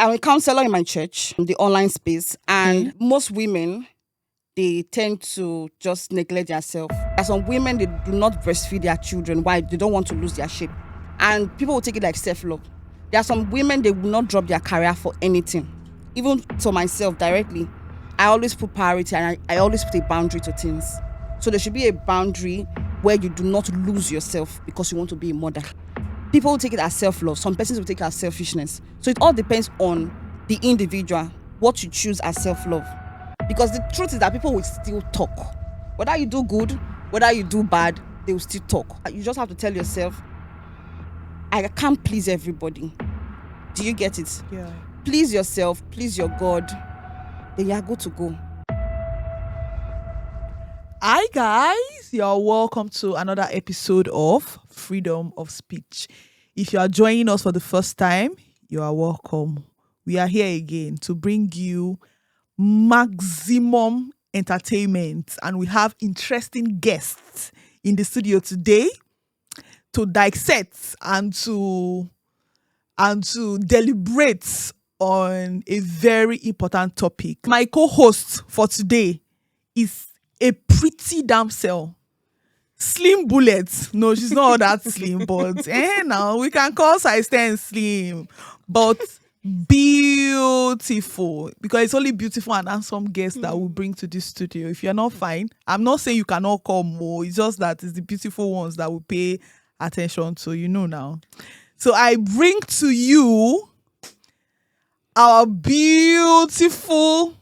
I'm a counselor in my church, the online space, and most women, they tend to just neglect themselves. There are some women, they do not breastfeed their children. Why? They don't want to lose their shape. And people will take it like self-love. There are some women, they will not drop their career for anything. Even to myself directly, I always put priority and I always put a boundary to things. So there should be a boundary where you do not lose yourself because you want to be a mother. People will take it as self-love. Some persons will take it as selfishness. So it all depends on the individual, what you choose as self-love. Because the truth is that people will still talk. Whether you do good, whether you do bad, they will still talk. You just have to tell yourself, I can't please everybody. Do you get it? Yeah. Please yourself, please your God, then you are good to go. Hi guys, you're welcome to another episode of Freedom of Speech. If you are joining us for the first time, you are welcome. We are here again to bring you maximum entertainment, and we have interesting guests in the studio today to dissect and to deliberate on a very important topic. My co-host for today is a pretty damsel. Slim bullet. No, she's not all that slim, but now we can call size 10 slim. But beautiful. Because it's only beautiful and handsome guests that we'll bring to this studio. If you're not fine, I'm not saying you cannot come more. It's just that it's the beautiful ones that we pay attention to, now. So I bring to you our beautiful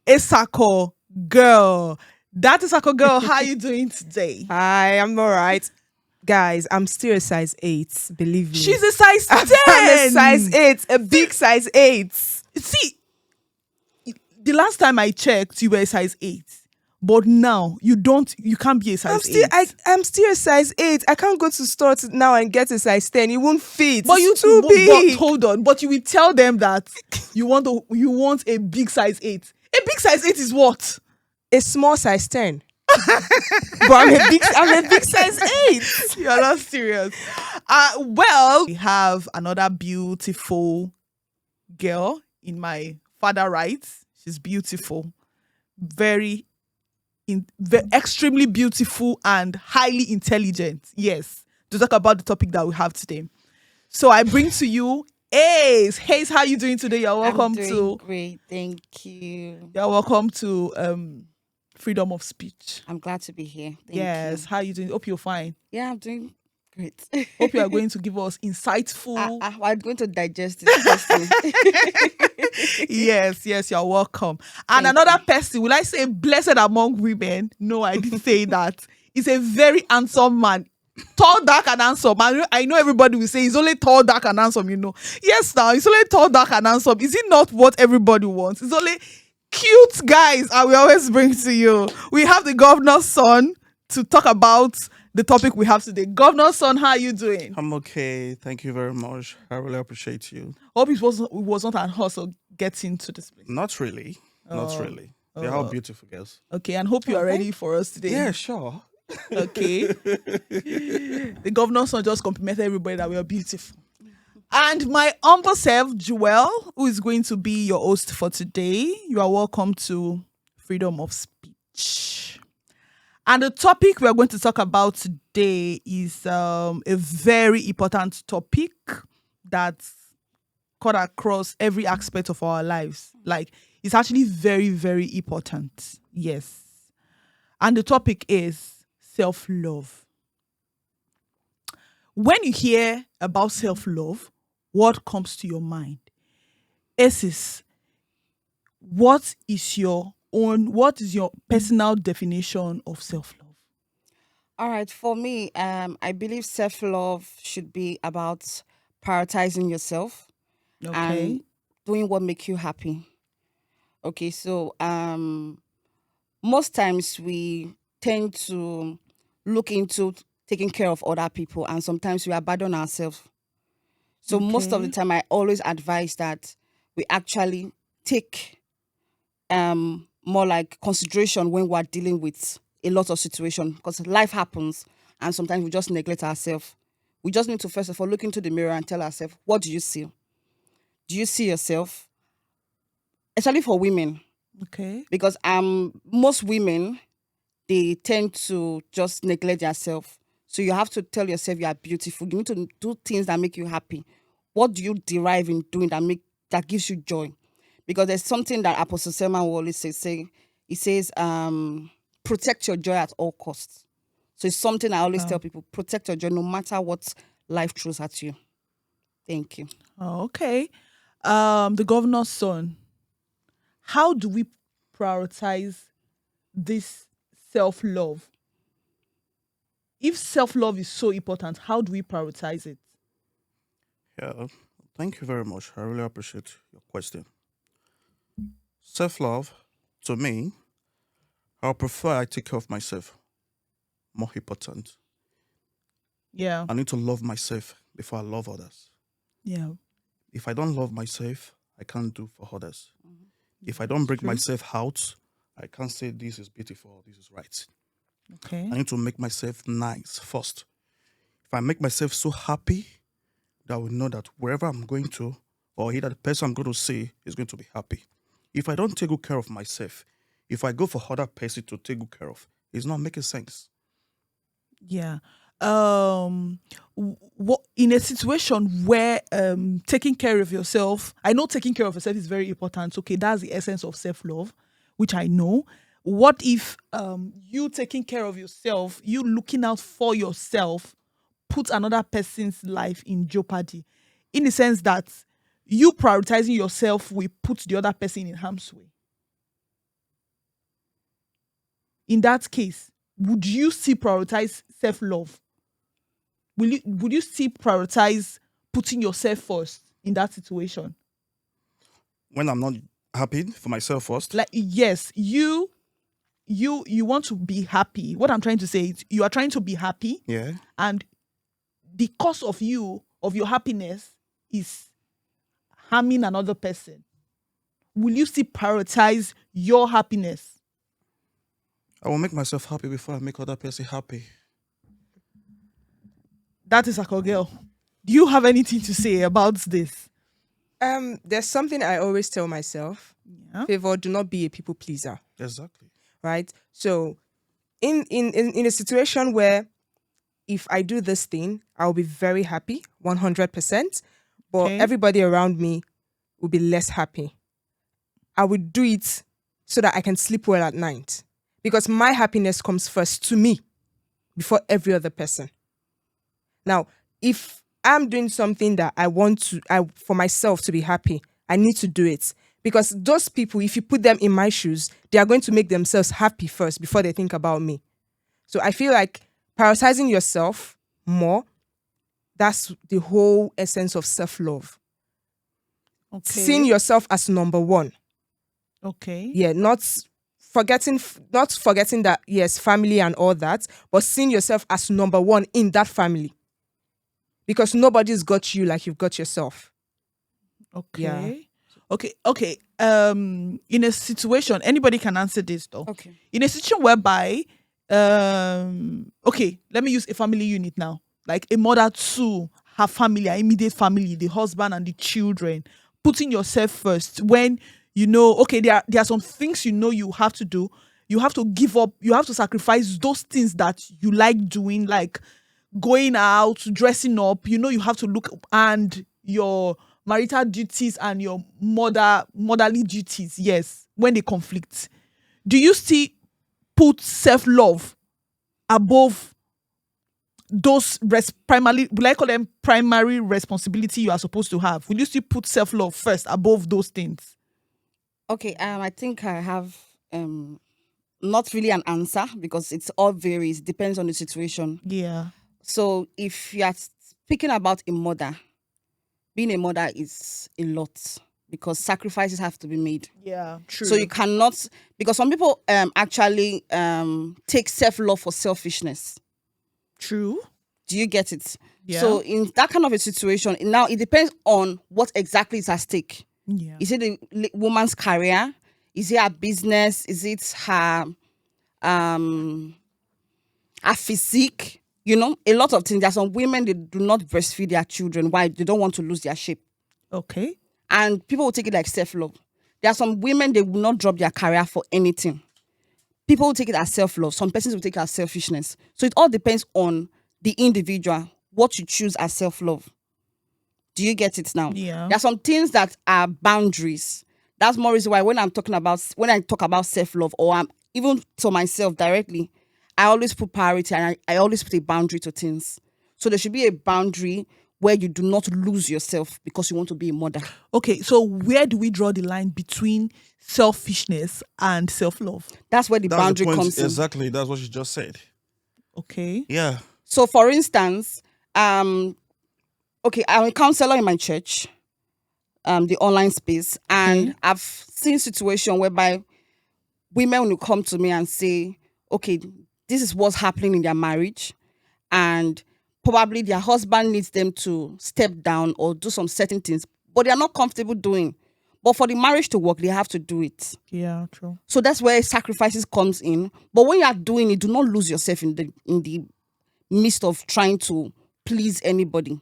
Etsako girl. Etsako girl, how are you doing today? Hi, I'm all right. Guys, I'm still a size 8, believe me. She's a size 10. I'm a size 8, a big size 8. See, the last time I checked, you were a size 8. But now, you can't be a size 8. I'm still a size 8. I can't go to store now and get a size 10. It won't fit. But it's too big. But hold on. But you will tell them that you want a big size 8. A big size 8 is what? A small size 10. But I'm a big size 8. You're not serious. Well, we have another beautiful girl in my father right. She's beautiful. Very extremely beautiful and highly intelligent. Yes. To talk about the topic that we have today. So I bring to you Ace. Hayes, how are you doing today? You're welcome Great, thank you. You're welcome to Freedom of Speech. I'm glad to be here. Thank you. How are you doing? Hope you're fine. Yeah, I'm doing great. Hope you are going to give us insightful. I'm going to digest it. Yes, you're welcome. And another person, will I say blessed among women? No, I didn't say that. He's a very handsome man. Tall, dark, and handsome. I know everybody will say he's only tall, dark, and handsome, Yes, now, he's only tall, dark, and handsome. Is it not what everybody wants? It's only cute guys, and we always bring to you. We have the governor's son to talk about the topic we have today. Governor's son, how are you doing? I'm okay. Thank you very much. I really appreciate you. Hope it was not an hustle getting to this place. Not really. Not really. They're all beautiful girls. Okay, and hope you are ready for us today. Yeah, sure. Okay. The governor's son just complimented everybody that we are beautiful. And my humble self, Joelle, who is going to be your host for today. You are welcome to Freedom of Speech. And the topic we are going to talk about today is a very important topic that's cut across every aspect of our lives. Like, it's actually very, very important. Yes. And the topic is self-love. When you hear about self-love, what comes to your mind? Esses, what is your personal definition of self-love? All right, for me, I believe self-love should be about prioritizing yourself and doing what makes you happy. Okay, so most times we tend to look into taking care of other people, and sometimes we abandon ourselves. So most of the time, I always advise that we actually take more like consideration when we're dealing with a lot of situations, because life happens and sometimes we just neglect ourselves. we just need to first of all look into the mirror and tell ourselves, what do you see? Do you see yourself? Especially for women, Okay. because most women, they tend to just neglect themselves. So you have to tell yourself you are beautiful. You need to do things that make you happy. What do you derive in doing that gives you joy? Because there's something that Apostle Selman will always say. He says, protect your joy at all costs. So it's something I always tell people, protect your joy no matter what life throws at you. Thank you. Oh, okay. The governor's son. How do we prioritize this self-love? If self-love is so important, how do we prioritize it? Yeah, thank you very much. I really appreciate your question. Self-love, to me, I prefer I take care of myself. More important. Yeah. I need to love myself before I love others. Yeah. If I don't love myself, I can't do for others. If I don't bring myself out, I can't say this is beautiful, this is right. Okay. I need to make myself nice first. If I make myself so happy, that I will know that wherever I'm going to, or either the person I'm going to see is going to be happy. If I don't take good care of myself, if I go for other person to take good care of, it's not making sense. Yeah. What in a situation where taking care of yourself, I know taking care of yourself is very important. Okay, that's the essence of self-love, which I know. What if you taking care of yourself, you looking out for yourself, put another person's life in jeopardy? In the sense that you prioritizing yourself will put the other person in harm's way. In that case, would you still prioritize self-love? Would you still prioritize putting yourself first in that situation? When I'm not happy for myself first, Like, yes, you want to be happy. What I'm trying to say is you are trying to be happy, yeah, and the cause of your happiness is harming another person. Will you still prioritize your happiness? I will make myself happy before I make other person happy. That is Etsako girl. Do you have anything to say about this? There's something I always tell myself. Yeah. Favor, do not be a people pleaser. Exactly. Right? So in a situation where if I do this thing, I'll be very happy, 100%, but Okay. everybody around me will be less happy. I would do it so that I can sleep well at night, because my happiness comes first to me before every other person. Now, if I'm doing something that I want for myself to be happy, I need to do it. Because those people, if you put them in my shoes, they are going to make themselves happy first before they think about me. So I feel like prioritizing yourself more, that's the whole essence of self-love. Okay. Seeing yourself as number one. Okay. Yeah, not forgetting that, yes, family and all that, but seeing yourself as number one in that family. Because nobody's got you like you've got yourself. Okay. Yeah. Okay. In a situation, anybody can answer this though. Okay. In a situation whereby, okay, let me use a family unit now. Like a mother to her family, her immediate family, the husband and the children, putting yourself first when you know, okay, there are some things you have to do. You have to give up, you have to sacrifice those things that you like doing, like going out, dressing up, you have to look, and your marital duties and your motherly duties, yes, when they conflict. Do you still put self-love above those primarily, will I call them primary responsibility you are supposed to have? Will you still put self-love first above those things? Okay, I think I have not really an answer, because it's all varies, depends on the situation. Yeah. So if you are speaking about a mother, being a mother is a lot, because sacrifices have to be made. Yeah, true. So you cannot, because some people actually take self-love for selfishness. True. Do you get it? Yeah. So in that kind of a situation, now it depends on what exactly is at stake. Yeah. Is it the woman's career? Is it her business? Is it her physique? You know, a lot of things. There are some women, they do not breastfeed their children. Why? They don't want to lose their shape. Okay. And people will take it like self-love. There are some women, they will not drop their career for anything. People will take it as self-love. Some persons will take it as selfishness. So it all depends on the individual, what you choose as self-love. Do you get it now? Yeah. There are some things that are boundaries. That's more reason why when I talk about self-love, or I'm even to myself directly, I always put priority and I always put a boundary to things. So there should be a boundary where you do not lose yourself because you want to be a mother. Okay, so where do we draw the line between selfishness and self-love? That's where the That's boundary the point. comes in. Exactly. That's what you just said. Okay. Yeah. So, for instance, okay, I'm a counselor in my church, the online space, and I've seen situations whereby women will come to me and say, okay, this is what's happening in their marriage, and probably their husband needs them to step down or do some certain things, but they are not comfortable doing. But for the marriage to work, they have to do it. Yeah, true. So that's where sacrifices comes in. But when you are doing it, do not lose yourself in the midst of trying to please anybody.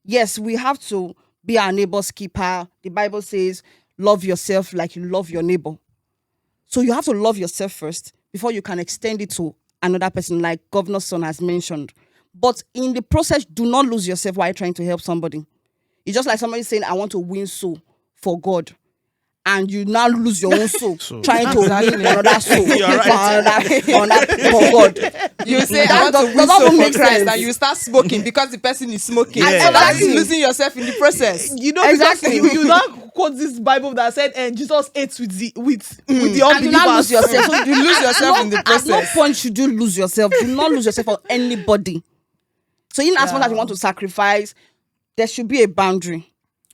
Yes, we have to be our neighbor's keeper. The Bible says, love yourself like you love your neighbor. So you have to love yourself first before you can extend it to another person, like Governor's son has mentioned. But in the process, do not lose yourself while trying to help somebody. It's just like somebody saying, I want to win soul for God. And you now lose your own soul trying to win another soul for God. You say, That I want to win does not soul for make Christ, sense. and you start smoking because the person is smoking. Yeah. And that's Exactly. losing yourself in the process. You know, Exactly. because you now quote this Bible that said, and Jesus ate with the And you now lose unbelievers. yourself. So You lose yourself in the At no process. point should you lose yourself. Do not lose yourself for anybody. So in as much as you want to sacrifice, there should be a boundary.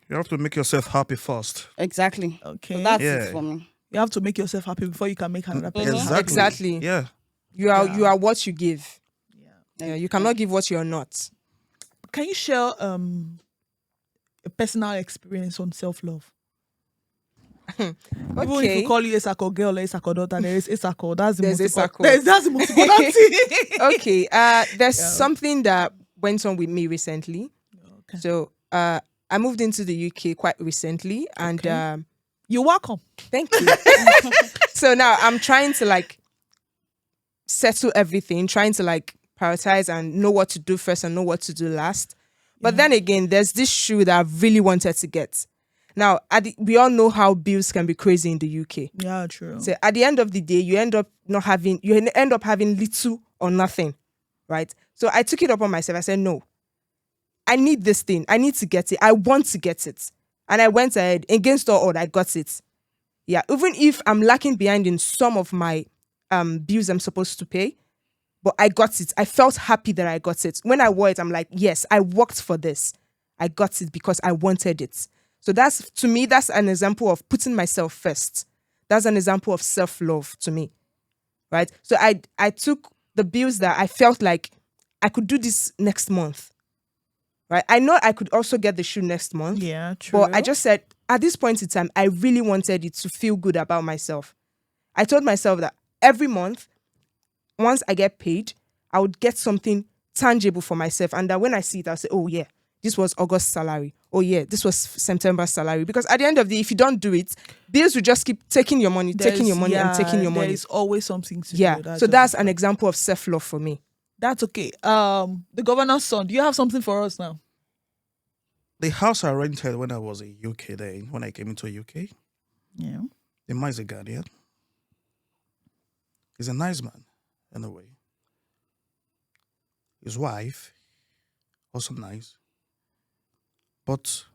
You have to make yourself happy first. Exactly. Okay. So that's Yeah. it for me. You have to make yourself happy before you can make another person happy. Exactly. Exactly. Yeah. You are what you give. Yeah, you cannot give what you're not. Can you share a personal experience on self-love? Even if Okay. we call you Etsako girl or Etsako daughter, there is Etsako. That's the There's most Etsako. important. That's the most important thing. Okay. There's something that went on with me recently. Okay. So I moved into the UK quite recently, and Okay. You're welcome. thank you. So now I'm trying to like settle everything, trying to like prioritize and know what to do first and know what to do last. But then again, there's this shoe that I really wanted to get. Now, we all know how bills can be crazy in the UK. Yeah, true. So at the end of the day, you end up having little or nothing, right? So I took it upon myself. I said, no, I need this thing. I need to get it. I want to get it. And I went ahead, against all odds, I got it. Yeah, even if I'm lacking behind in some of my bills I'm supposed to pay, but I got it. I felt happy that I got it. When I wore it, I'm like, yes, I worked for this. I got it because I wanted it. So to me, that's an example of putting myself first. That's an example of self-love to me, right? So I took the bills that I felt like I could do this next month, right? I know I could also get the shoe next month. Yeah, true. But I just said, at this point in time, I really wanted it to feel good about myself. I told myself that every month, once I get paid, I would get something tangible for myself. And that when I see it, I'll say, oh yeah, this was August salary. Oh yeah, this was September salary. Because at the end of the day, if you don't do it, bills will just keep taking your money, and taking your money. There is always something to Yeah. do. So that's an example of self-love for me. That's okay. The governor's son, do you have something for us now? The house I rented when I was in UK then, when I came into UK, Yeah. the man is a Ghanaian. He's a nice man, in a way. His wife, also nice. But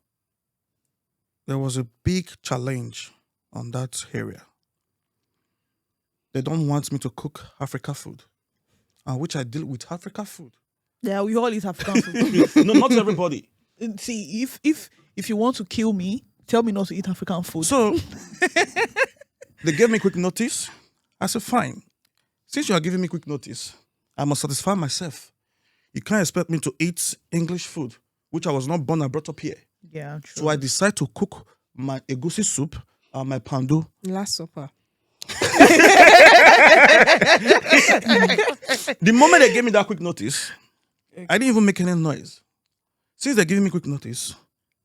there was a big challenge on that area. They don't want me to cook Africa food, which I deal with Africa food. Yeah, we all eat African food. No, not everybody. See, if you want to kill me, tell me not to eat African food. So they gave me quick notice. I said, fine. Since you are giving me quick notice, I must satisfy myself. You can't expect me to eat English food, which I was not born and brought up here. Yeah, true. So I decided to cook my egusi soup and my pandu. Last supper. The moment they gave me that quick notice, I didn't even make any noise. Since they're giving me quick notice,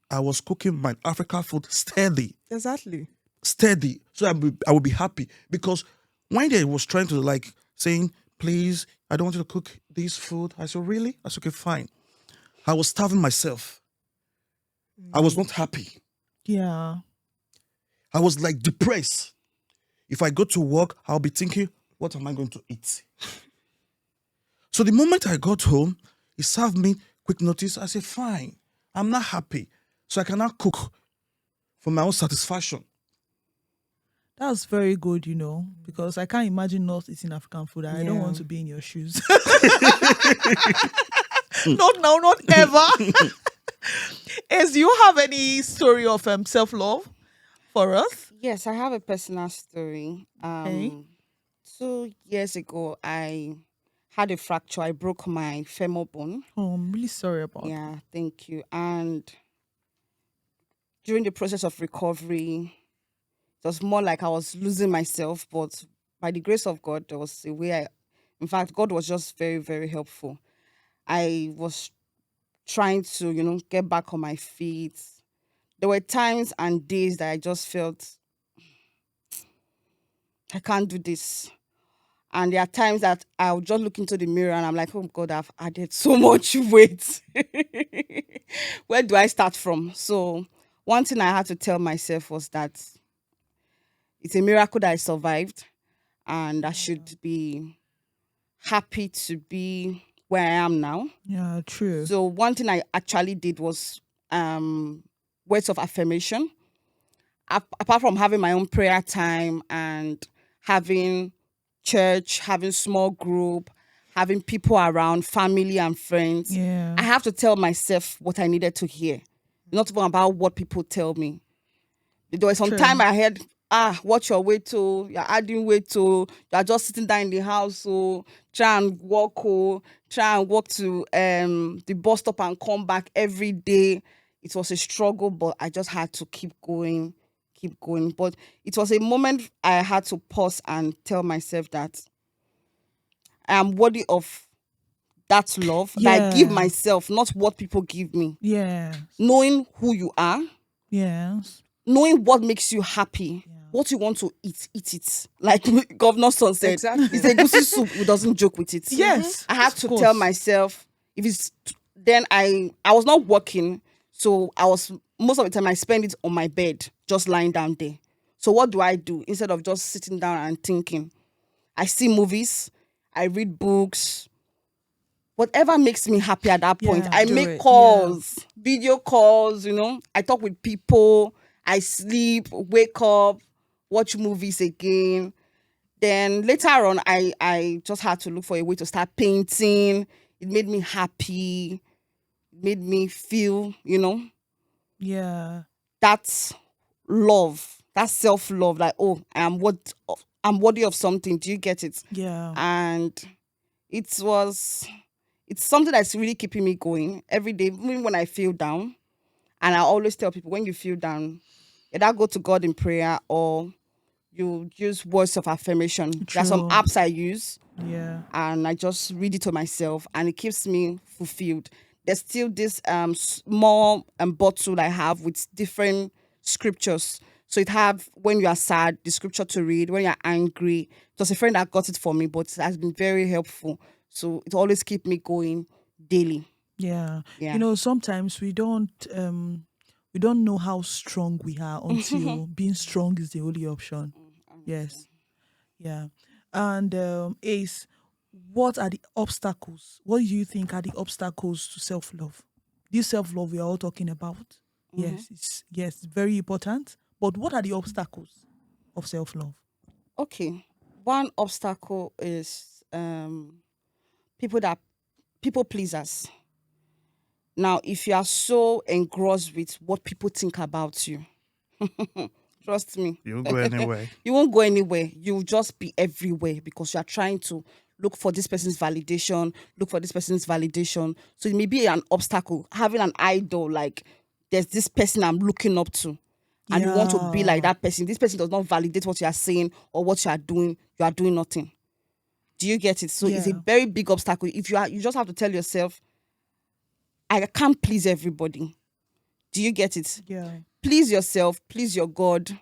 I was cooking my African food steady. Exactly. Steady. So I would be happy. Because when they was trying to like saying, please, I don't want you to cook this food. I said, really? I said, okay, fine. I was starving myself. I was not happy. Yeah. I was like depressed. If I go to work, I'll be thinking, what am I going to eat? So the moment I got home, he served me quick notice. I said, fine, I'm not happy. So I cannot cook for my own satisfaction. That's very good, because I can't imagine not eating African food. I don't Yeah. want to be in your shoes. Not now, not ever. Do you have any story of self-love for us? Yes, I have a personal story. Okay. 2 years ago, I had a fracture. I broke my femur bone. Oh, I'm really sorry about that. Yeah, thank you. And during the process of recovery, it was more like I was losing myself, but by the grace of God, there was a way in fact, God was just very, very helpful. I was trying to, get back on my feet. There were times and days that I just felt, I can't do this. And there are times that I'll just look into the mirror and I'm like, oh God, I've added so much weight. Where do I start from? So one thing I had to tell myself was that it's a miracle that I survived and I should be happy to be where I am now. Yeah, true. So one thing I actually did was words of affirmation. Apart from having my own prayer time and having church, having small group, having people around, family and friends, Yeah. I have to tell myself what I needed to hear. Not even about what people tell me. There was some True. time I heard, watch your weight to, you're adding weight to, you're just sitting down in the house, so try and walk to the bus stop and come back every day. It was a struggle, but I just had to keep going. But it was a moment I had to pause and tell myself that I am worthy of that love that I give Yeah. myself, not what people give me. Yeah. Knowing who you are, Yes. knowing what makes you happy, what you want to eat it. Like Governor Son said, Exactly. it's a goosey soup who doesn't joke with it. Yes. I have of to course. tell myself, if it's then I was not working, so I was most of the time I spend it on my bed, just lying down there. So what do I do instead of just sitting down and thinking? I see movies, I read books, whatever makes me happy at that point. Yeah, I do make it. calls, video calls, I talk with people, I sleep, wake up, watch movies again. Then later on, I just had to look for a way to start painting. It made me happy. It made me feel, Yeah. that's love, that's self-love. Like, oh, I'm worthy of something. Do you get it? Yeah. And it's something that's really keeping me going every day, even when I feel down. And I always tell people, when you feel down, either go to God in prayer or you use words of affirmation. There's some True. apps I use Yeah. and I just read it to myself and it keeps me fulfilled. There's still this small bottle I have with different scriptures. So it have, when you are sad, the scripture to read. When you're angry, it was a friend that got it for me, but it has been very helpful. So it always keep me going daily. Yeah. Yeah. Sometimes we don't know how strong we are until being strong is the only option. Yes. Yeah. And Ace, what are the obstacles? What do you think are the obstacles to self-love? This self-love we are all talking about. Yes, it's very important. But what are the obstacles of self-love? Okay. One obstacle is people pleasers. Now, if you are so engrossed with what people think about you, trust me, You won't go anywhere. you won't go anywhere. You'll just be everywhere because you are trying to look for this person's validation, So it may be an obstacle. Having an idol, like there's this person I'm looking up to, and you want to be like that person. This person does not validate what you are saying or what you are doing. You are doing nothing. Do you get it? So it's a Yeah. very big obstacle. If you just have to tell yourself, I can't please everybody. Do you get it? Yeah. Please yourself, please your God,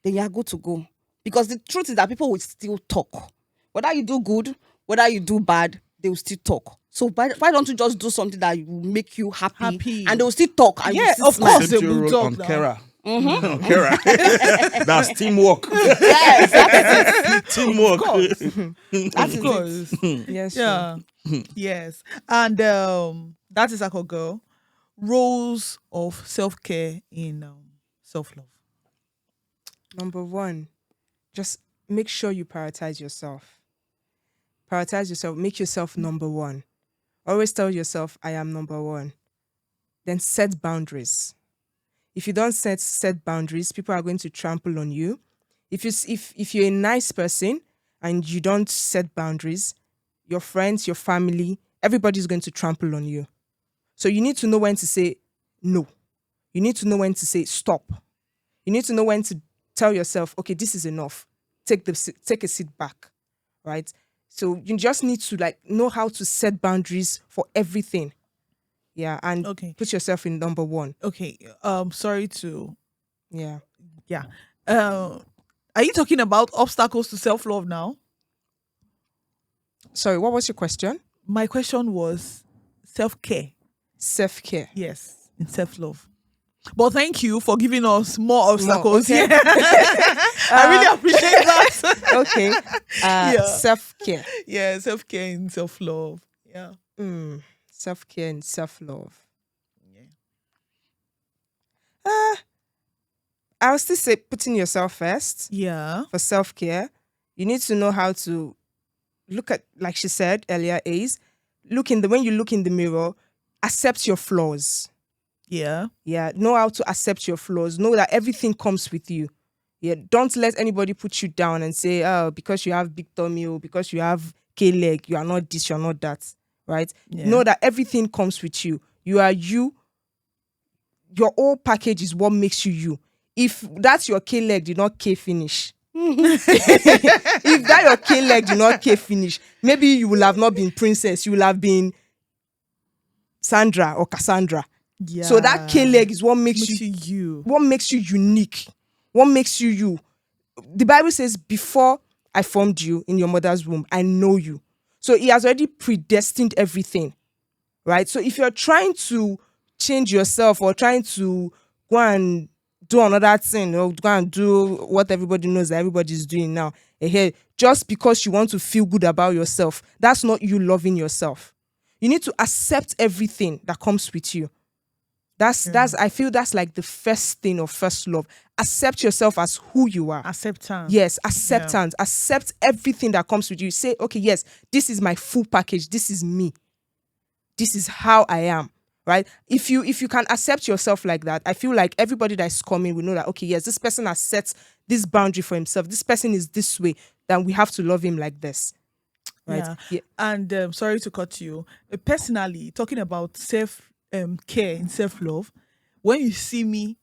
then you are good to go. Because the truth is that people will still talk. Whether you do good, whether you do bad, they will still talk. So why don't you just do something that will make you happy. And they will still talk. And you Yeah, still of smile. course. They Central will Road talk on now. Kera. On Kera. That's teamwork. Yes, that's Teamwork. That is Of course. Yes. Yeah. Yes. And that is Etsako girl. Roles of self-care in self-love. Number one, just make sure you prioritize yourself. Prioritize yourself. Make yourself number one. Always tell yourself, I am number one. Then set boundaries. If you don't set boundaries, people are going to trample on you. If you're a nice person and you don't set boundaries, your friends, your family, everybody's going to trample on you. So you need to know when to say no. You need to know when to say stop. You need to know when to tell yourself, okay, this is enough. Take a seat back, right? So you just need to like know how to set boundaries for everything. Yeah, and Okay. put yourself in number one. Okay. Sorry to. Yeah. Yeah. Are you talking about obstacles to self-love now? Sorry, what was your question? My question was self-care. Self-care. Yes, in self-love. But thank you for giving us more obstacles. okay. Yeah. I really appreciate that. Okay. Self-care. Yeah, self-care and self-love. Yeah. Self-care and self-love. Yeah. I'll still say putting yourself first Yeah. for self-care. You need to know how to look at, like she said earlier, when you look in the mirror, accept your flaws. Yeah. Yeah, know how to accept your flaws. Know that everything comes with you. Yeah, don't let anybody put you down and say, oh, because you have big tummy or because you have K-leg, you are not this, you're not that, right? Yeah. Know that everything comes with you. You are you. Your whole package is what makes you you. If that's your K-leg, did not K finish. If that your K-leg did not K finish, maybe you will have not been princess. You will have been Sandra or Cassandra. Yeah. So that K-leg is what makes you you. what makes you unique, what makes you you. The Bible says, before I formed you in your mother's womb, I know you. So he has already predestined everything, right? So if you're trying to change yourself or trying to go and do another thing or go and do what everybody knows that everybody's doing now, just because you want to feel good about yourself, that's not you loving yourself. You need to accept everything that comes with you. I feel that's like the first thing of first love. Accept yourself as who you are. Acceptance. Yes, acceptance. Yeah. Accept everything that comes with you. Say, okay, yes, this is my full package. This is me. This is how I am. Right? If you can accept yourself like that, I feel like everybody that is coming will know that, okay, yes, this person has set this boundary for himself. This person is this way. Then we have to love him like this. Right? Yeah. And sorry to cut you. Personally, talking about care and self-love, when you see me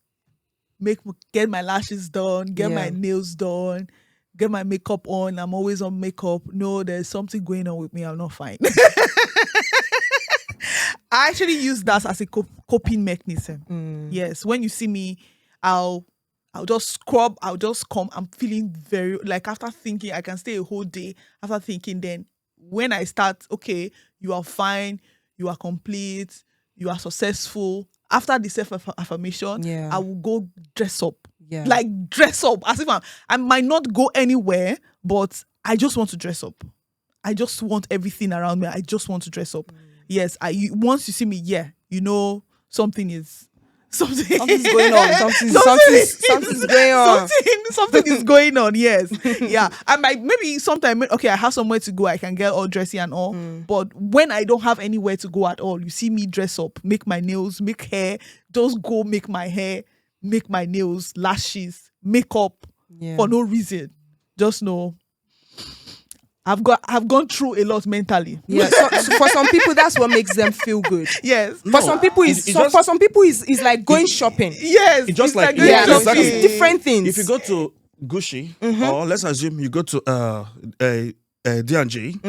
get my lashes done, get my nails done, get my makeup on, I'm always on makeup. No, there's something going on with me. I'm not fine. I actually use that as a coping mechanism. Yes, when you see me, I'll just scrub, I'll just come. I'm feeling very, like after thinking, I can stay a whole day after thinking. Then when I start, okay, you are fine, you are complete, you are successful. After the self-affirmation, I will go dress up. Yeah. Like dress up. As if I might not go anywhere, but I just want to dress up. I just want everything around me. I just want to dress up. Yes, once you see me, you know something's going on. Something's going on. Something is going on. Yes, yeah. I might maybe sometime. Okay, I have somewhere to go. I can get all dressy and all. But when I don't have anywhere to go at all, you see me dress up, make my nails, make hair. Just go make my hair, make my nails, lashes, makeup for no reason. Just know. I've gone through a lot mentally. Yeah, so for some people, that's what makes them feel good. Yes. For some people, for some people, it's like going shopping. Yes. It's just like going shopping. exactly. It's different things. If you go to Gucci, or let's assume you go to D&G,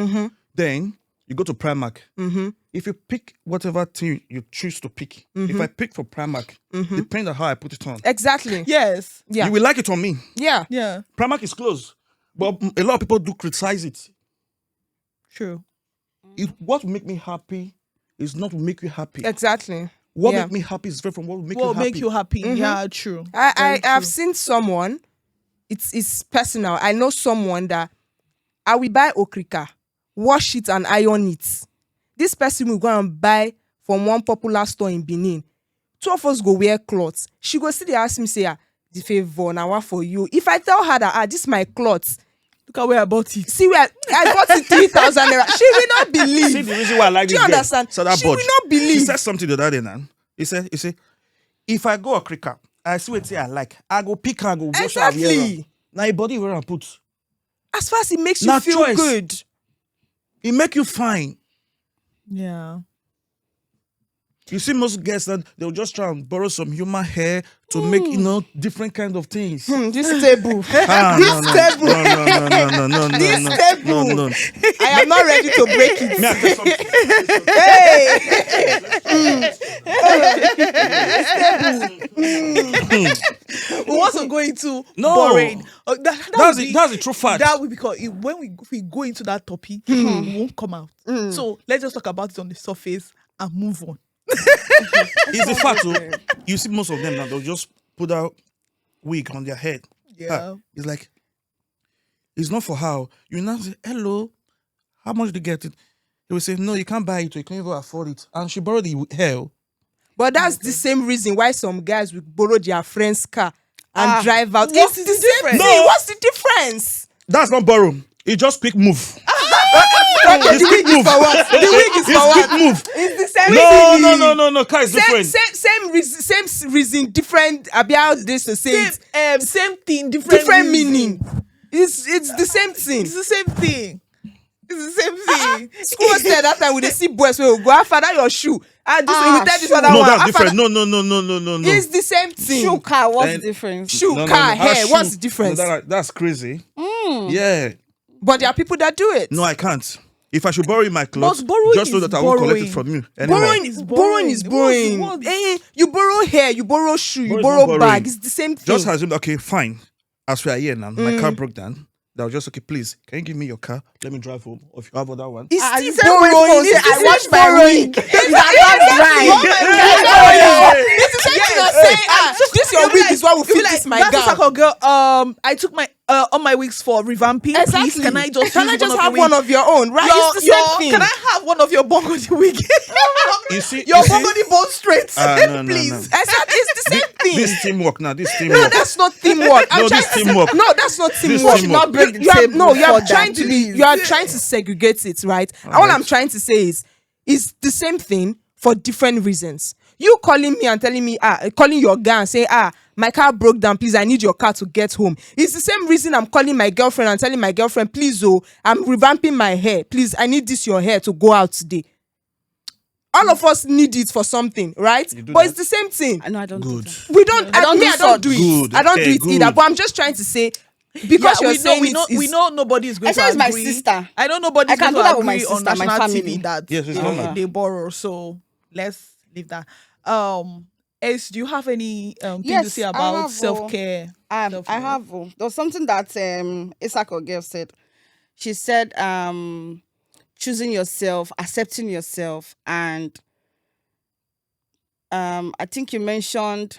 then you go to Primark. Mm-hmm. If you pick whatever thing you choose to pick, if I pick for Primark, depends on how I put it on. Exactly. Yes. Yeah. You will like it on me. Yeah. Yeah. Primark is closed, but a lot of people do criticize it. True. What will make me happy is not will make you happy. Exactly. What Yeah. make me happy is different from what will make What you will happy. make you happy? Yeah, true. I Very have true. seen someone. It's personal. I know someone that I will buy okrika, wash it and iron it. This person will go and buy from one popular store in Benin. Two of us go wear clothes. She go see they ask me say, the favor now what for you. If I tell her that this my clothes, Look at where I bought it. see where I bought it 3,000 naira. She will not believe. See the reason why I like Do this you girl? understand? So that She will budge. not believe. He said something the other day, man. He said, if I go a cricket, I see what I like. I go pick her, I go wash her. Exactly. Now your body where I put. As far as it makes you Now feel choice. good. It make you fine. Yeah. You see most guests that they'll just try and borrow some human hair to make, different kind of things. This table. Ah, This no, no, table. no, This no, table. no. I am not ready to break it. Me, I tell something. Hey. We want to go into No. boring. That's the true fact. That will because when we go into that topic, we won't come out. So let's just talk about it on the surface and move on. It's the fact, though. You see most of them now, they'll just put out wig on their head. Yeah. It's like, it's not for how. You now say, hello, how much do you get it? He will say, no, you can't buy it, or you can't even afford it. And she borrowed the hair. But that's the same reason why some guys will borrow their friend's car and drive out. What It's is the the same difference? thing. No. What's the difference? That's not borrow. It's just quick move. Okay, the wig is for what? The wig is for It's what? quick move. It's the same No. Car is different. Same reason, different about this to say it. Same thing, different Different reason. meaning. It's the same thing. It's the same thing. It's the same thing. School said that time we dey see boys wey go after that your shoe. And this we tell this shoe. other No, one. that's after different. that- No. It's the same thing. Shoe car, what's Then- the difference? Shoe, No, car, hair. Shoe. What's the difference? No, that's crazy. Yeah. But there are people that do it. No, I can't. If I should borrow you my clothes, But borrowing just know is that I will collect borrowing. it from you. Anyway. Borrowing is borrowing. What's- You borrow hair, you borrow shoe, you Borrow is borrow not bag. borrowing. It's the same thing. Just assume, okay, fine. As we are here now, my car broke down. That was just, okay, please, can you give me your car? Let me drive home. Or if you have other one. It's You still said when borrowing. people It's say, I the wash same my borrowing. wig. It's not dry. It's the same thing as saying, this your wig is what will fit this my That's gown. like a girl. I took my all my wigs for revamping. Exactly. Please, can I just Can I use just one have of one of your own? Right? It's the same thing. Can I have one of your bongodi wig? You see, Your you see- bongodi bone straight, no, please. no. Exactly. It's the same thing. This teamwork now. This No, teamwork. that's not teamwork. I'm No, trying this to teamwork. No, that's not This teamwork. teamwork. Not break the You are, table no, you are for trying that, to be. please. You are trying to segregate it, right? And what I'm trying to say is the same thing for different reasons. You calling me and telling me, calling your guy and saying, my car broke down, please, I need your car to get home. It's the same reason I'm calling my girlfriend and telling my girlfriend, please, I'm revamping my hair. Please, I need your hair to go out today. All of us need it for something, right? do But that? it's the same thing. No, I don't do Good. that. We don't. I don't do I don't do it. Good. I don't Okay, do it good. either. But I'm just trying to say because you're saying we know nobody is going Except to it's my agree. sister. I know nobody I is can going do to that with my agree on sister, my national family. TV that Yes, it's normal. they borrow. So let's leave that. Ace, do you have any thing to Yes, say I about have, self-care? I Self-love. have. There was something that Etsako girl said. She said, choosing yourself, accepting yourself, and I think you mentioned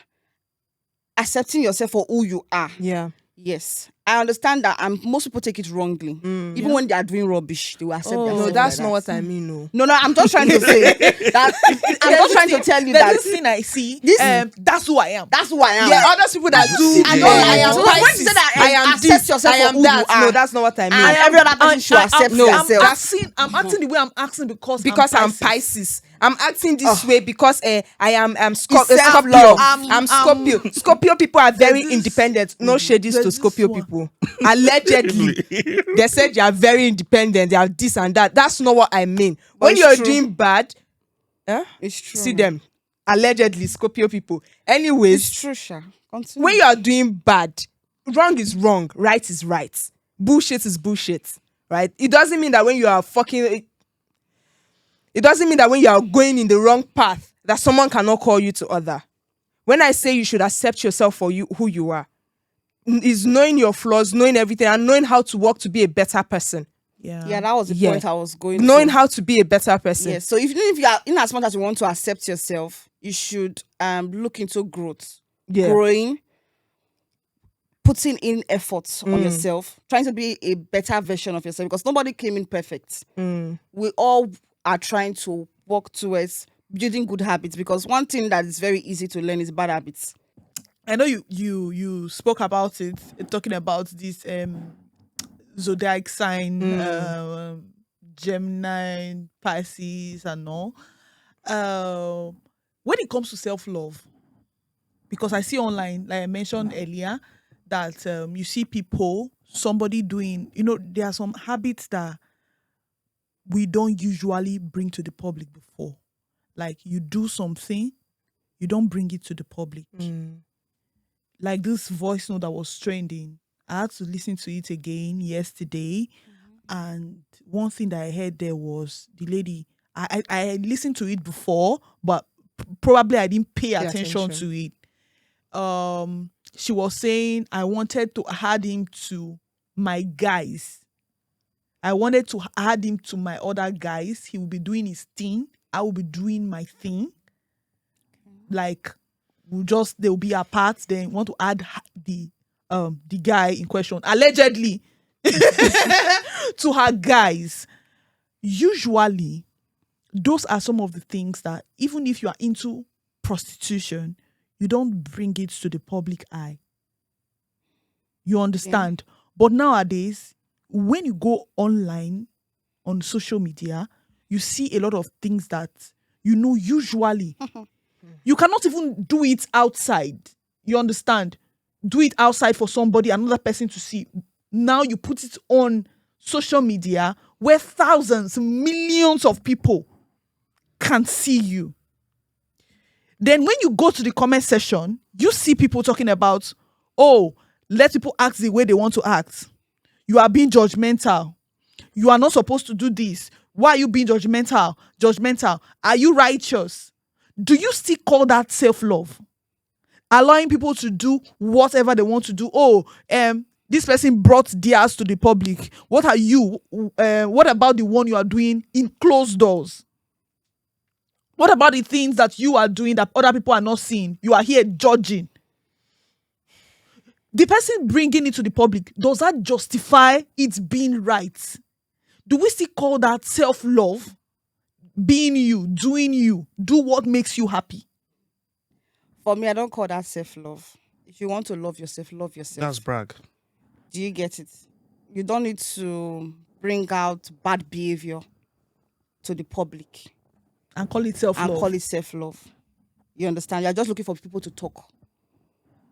accepting yourself for who you are. Yeah. Yes, I understand that, and most people take it wrongly. Even when they are doing rubbish, they will accept themselves. No, like that's that. not what I mean. No. No, I'm just trying to say that. I'm just trying to tell you There's that this thing I see. This- That's who I am. that's who I am. Yeah, other people that do. I know, I am so when you Pisces. say that, I am accept this. yourself I for am who that. you are. No, that's not what I mean. And every other person should accept themselves. I'm acting the way I'm acting because I'm Pisces. Pisces. I'm acting this way because I am It's Scorpio. self-love. I'm Scorpio. Scorpio people are very There's this- independent. No shades there's to this Scorpio one. people. Allegedly, they said they are very independent. They are this and that. That's not what I mean. But When it's you're true. doing bad, It's true. see them. Allegedly, Scorpio people. Anyways, It's true, Sha. Continue. when you are doing bad, wrong is wrong, right is right, bullshit is bullshit, right? It doesn't mean that when you are fucking, It doesn't mean that when you are going in the wrong path, that someone cannot call you to other. When I say you should accept yourself for you who you are, is knowing your flaws, knowing everything, and knowing how to work to be a better person. Yeah, that was the Yeah. point I was going Knowing to. how to be a better person. Yeah, so if you are, in as much as you want to accept yourself, you should look into growth, Yeah. growing, putting in efforts on yourself, trying to be a better version of yourself, because nobody came in perfect. We all are trying to work towards building good habits, because one thing that is very easy to learn is bad habits. I know you spoke about it, talking about this zodiac sign, Gemini, Pisces, and all. When it comes to self-love, because I see online, like I mentioned earlier, that you see people, somebody doing, there are some habits that we don't usually bring to the public before. Like you do something, you don't bring it to the public. Like this voice note that was trending, I had to listen to it again yesterday. And one thing that I heard there was the lady, I listened to it before, but probably I didn't pay attention to it. She was saying, I wanted to add him to my guys. I wanted to add him to my other guys. He will be doing his thing. I will be doing my thing. Like, they'll be apart. Then want to add the guy in question, allegedly, to her guys. Usually, those are some of the things that even if you are into prostitution, you don't bring it to the public eye. You understand? Yeah. But nowadays, when you go online on social media, you see a lot of things that, usually you cannot even do it outside. You understand? Do it outside for somebody, another person to see. Now you put it on social media where thousands, millions of people can see you. Then when you go to the comment section, you see people talking about, let people act the way they want to act. You are being judgmental. You are not supposed to do this. Why are you being judgmental? Are you righteous? Do you still call that self-love? Allowing people to do whatever they want to do. This person brought theirs to the public. What are you? What about the one you are doing in closed doors? What about the things that you are doing that other people are not seeing? You are here judging. The person bringing it to the public, does that justify it being right? Do we still call that self-love? Being you, doing you, do what makes you happy. For me, I don't call that self-love. If you want to love yourself, love yourself. That's brag. Do you get it? You don't need to bring out bad behavior to the public. And call it self-love. You understand? You're just looking for people to talk.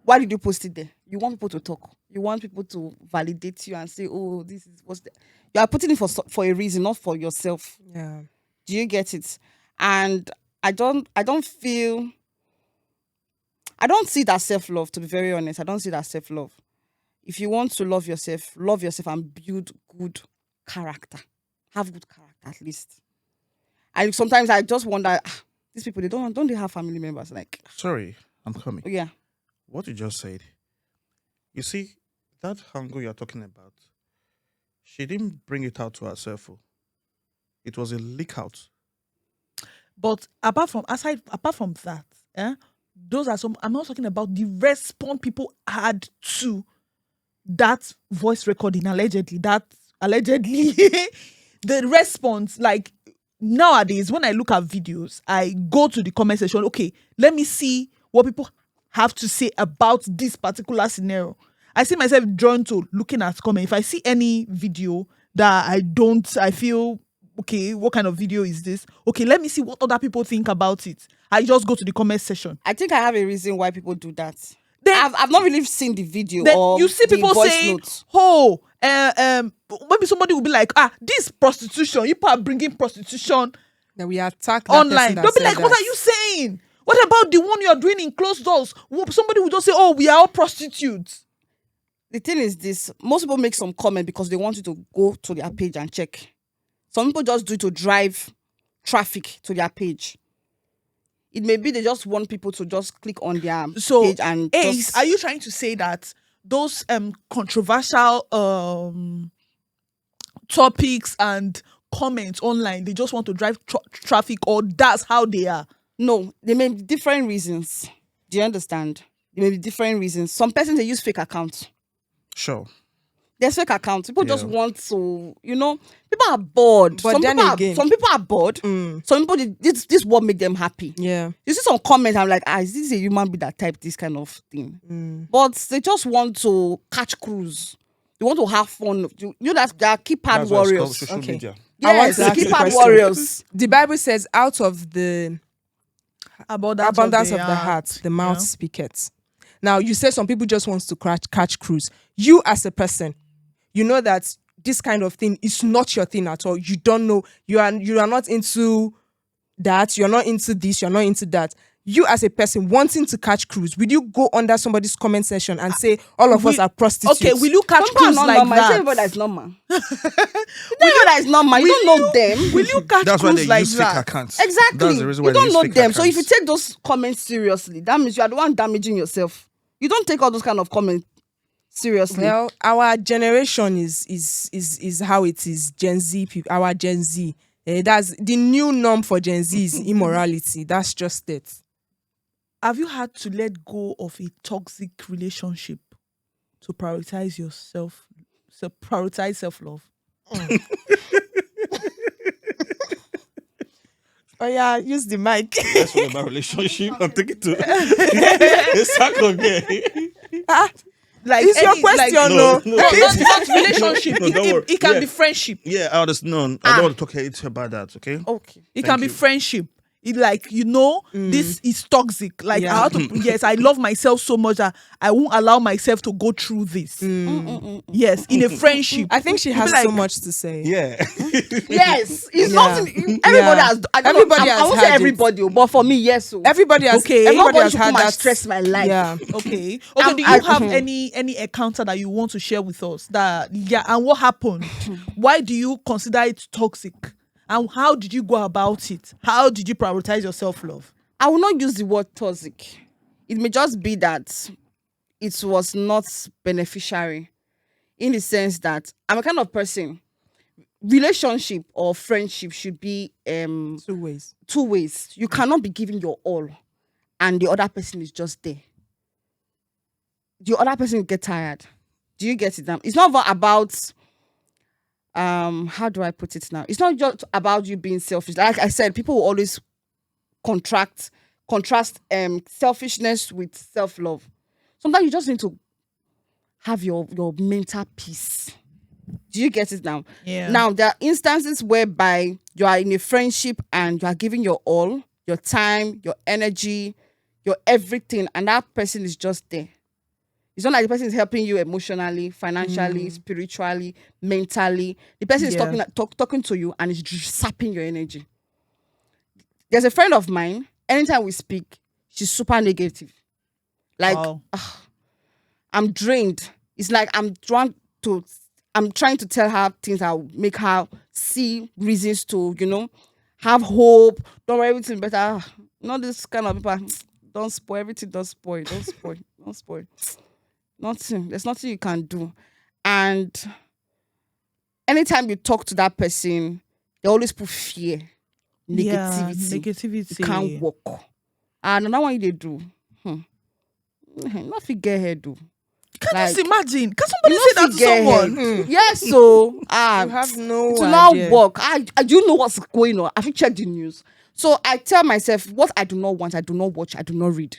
Why did you post it there? You want people to talk. You want people to validate you and say, this is what's there. You are putting it for a reason, not for yourself. Yeah. Do you get it? And I don't see that self-love, to be very honest. I don't see that self-love. If you want to love yourself and build good character. Have good character, at least. Sometimes I just wonder, these people, don't they have family members? Like, sorry, I'm coming. Yeah. What you just said, you see, that angle you're talking about, she didn't bring it out to herself. It was a leak out. But apart from that, those are some. I'm not talking about the response people had to that voice recording allegedly. The response, like nowadays, when I look at videos, I go to the comment section. Okay, let me see what people have to say about this particular scenario. I see myself drawn to looking at comment. If I see any video that I feel, okay, what kind of video is this? Okay, let me see what other people think about it. I just go to the comment section. I think I have a reason why people do that. I've not really seen the video or you see people voice saying, notes. maybe somebody will be like, this prostitution, you are bringing prostitution that we attack that online. They'll be like, what are you saying? What about the one you are doing in closed doors? Somebody will just say, we are all prostitutes. The thing is this, most people make some comment because they want you to go to their page and check. Some people just do it to drive traffic to their page. It may be they just want people to just click on their So, page and Ace, just, are you trying to say that those controversial topics and comments online, they just want to drive traffic, or that's how they are? no, there may be different reasons. Do you understand? There may be different reasons. Some persons, they use fake accounts. Sure. There's fake accounts. People just Yeah. want to, people are bored. But then again- some people are bored. Some people, this what make them happy. Yeah. You see some comments, I'm like, is this a human being that type this kind of thing? But they just want to catch cruise. They want to have fun. You know that they are keypad That's why it's called warriors. social Okay. media. I want Yes, to ask you a keypad question. warriors. The Bible says, out of the abundance of the heart, the mouth speaketh. Now, you say some people just wants to catch cruise. You as a person, you know that this kind of thing is not your thing at all. You don't know. You are not into that. You're not into this. You're not into that. You as a person wanting to catch cruise, will you go under somebody's comment section and say all of us are prostitutes? Okay, will you catch Some people are cruise not like normal. It's not that? everybody that's normal. It's not everybody that's normal. You don't know them. Will you catch That's why cruise they like use that? fake accounts. Exactly. That's the reason why You they don't use know fake them. So if you accounts. take those comments seriously, that means you are the one damaging yourself. You don't take all those kind of comments seriously. Well, our generation is how it is. Gen Z people, our Gen Z. That's the new norm for Gen Z is immorality. That's just it. Have you had to let go of a toxic relationship to prioritize yourself, prioritize self-love? Oh yeah, use the mic. That's what about relationship. I'm taking to Etsako again. Like It's your question, like, no. not relationship. No, don't worry. It can Yeah. be friendship. Yeah, I understand. No, I don't want to talk anything about that. Okay. Okay. It Thank can be you. friendship. It like, this is toxic. Like Yeah. I have to, yes, I love myself so much that I won't allow myself to go through this. Yes, in a friendship. I think she You'll be has like, so much to say. Yeah. Yes, it's Yeah. something everybody Yeah. has. I don't Everybody know, I has won't say had it. everybody, but for me, yes. So. Everybody has. Okay. Everybody Nobody has should had come and that. stress my life. Yeah. Okay. I'm- Do you I- have any encounter that you want to share with us? And what happened? Why do you consider it toxic? And how did you go about it? How did you prioritize your self-love? I will not use the word toxic. It may just be that it was not beneficiary, in the sense that I'm a kind of person. Relationship or friendship should be 2 ways. 2 ways. You cannot be giving your all, and the other person is just there. The other person will get tired. Do you get it now? It's not about how do I put it now? It's not just about you being selfish. Like I said, people will always contrast selfishness with self-love. Sometimes you just need to have your mental peace. Do you get it now? Yeah. Now, there are instances whereby you are in a friendship and you are giving your all, your time, your energy, your everything, and that person is just there. It's not like the person is helping you emotionally, financially, spiritually, mentally. The person is talking to you and is just sapping your energy. There's a friend of mine, anytime we speak, she's super negative. Like, Wow. I'm drained. It's like I'm trying to tell her things that will make her see reasons to, have hope. Don't worry, everything better. Not this kind of people. Don't spoil everything. Don't spoil. Don't spoil. Nothing. There's nothing you can do. And anytime you talk to that person, they always put fear, negativity. You can't walk. And another one they do. Nothing get here do. Can Like, you just imagine? Can somebody You say that not to get someone? head. Yes, so You have no it will idea. not work. I do know what's going on. I have checked the news. So I tell myself what I do not want, I do not watch, I do not read.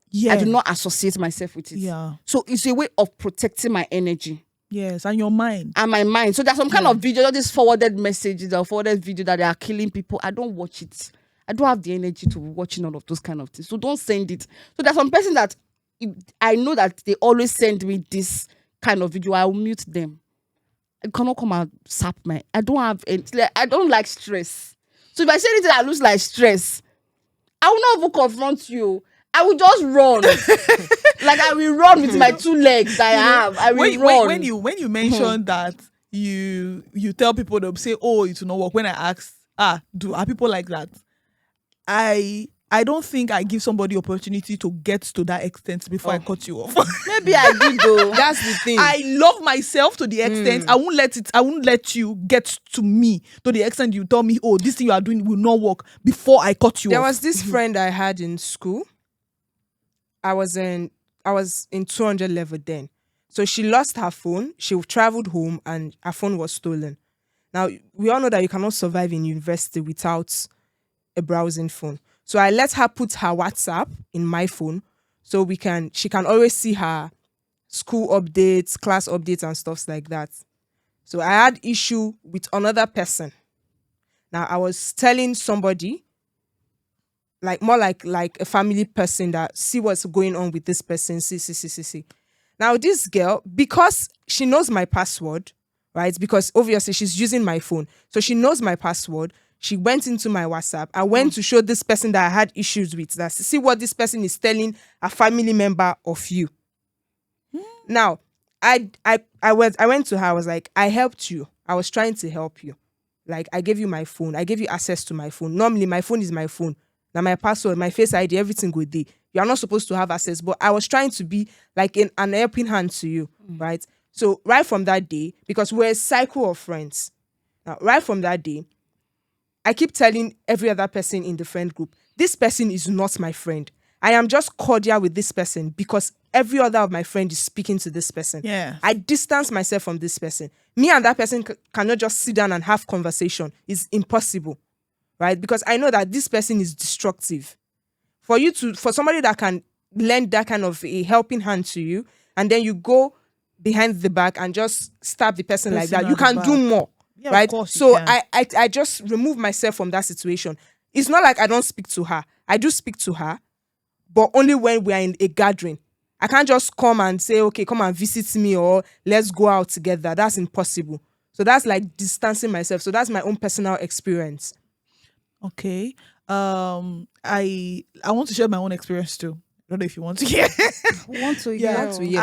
Yeah. I do not associate myself with it. Yeah. So it's a way of protecting my energy Yes, and your mind. and my mind. So there's some kind of video, all these forwarded messages or forwarded video that they are killing people. I don't watch it. I don't have the energy to be watching all of those kind of things. So don't send it. So there's some person that I know that they always send me this kind of video. I'll mute them. I cannot come and sap my. I don't have. I don't like stress. So if I say anything that looks like stress, I will not even confront you. I will just run. Like I will run with my 2 legs I have. I will run. When you mention that you tell people, they'll say, oh, it will not work. When I ask, are people like that? I don't think I give somebody opportunity to get to that extent before I cut you off. Maybe I do though. That's the thing. I love myself to the extent I won't let you get to me to the extent you tell me, oh, this thing you are doing will not work before I cut you There off. was this friend I had in school. I was in 200 level then. So she lost her phone. She traveled home and her phone was stolen. Now, we all know that you cannot survive in university without a browsing phone. So I let her put her WhatsApp in my phone so she can always see her school updates, class updates and stuff like that. So I had issue with another person. Now I was telling somebody, like more like a family person, that see what's going on with this person, see. Now this girl, because she knows my password, right? Because obviously she's using my phone. So she knows my password. She went into my WhatsApp. I went to show this person that I had issues with. That see what this person is telling a family member of you. Now, I went to her. I was like, I helped you. I was trying to help you. Like, I gave you my phone. I gave you access to my phone. Normally, my phone is my phone. Now, my password, my face ID, everything good there. You are not supposed to have access. But I was trying to be like an helping hand to you, right? So, right from that day, because we're a cycle of friends. Now, right from that day, I keep telling every other person in the friend group, this person is not my friend. I am just cordial with this person because every other of my friend is speaking to this person. Yeah. I distance myself from this person. Me and that person cannot just sit down and have conversation. It's impossible, right? Because I know that this person is destructive. For somebody that can lend that kind of a helping hand to you, and then you go behind the back and just stab the person like that, you can do more. Yeah, right? of course you So can. I just remove myself from that situation. It's not like I don't speak to her. I do speak to her, but only when we are in a gathering. I can't just come and say, okay, come and visit me or let's go out together. That's impossible. So that's like distancing myself. So that's my own personal experience. Okay. I want to share my own experience too. I don't know if you want to hear. I want to Yeah. hear. Want to hear.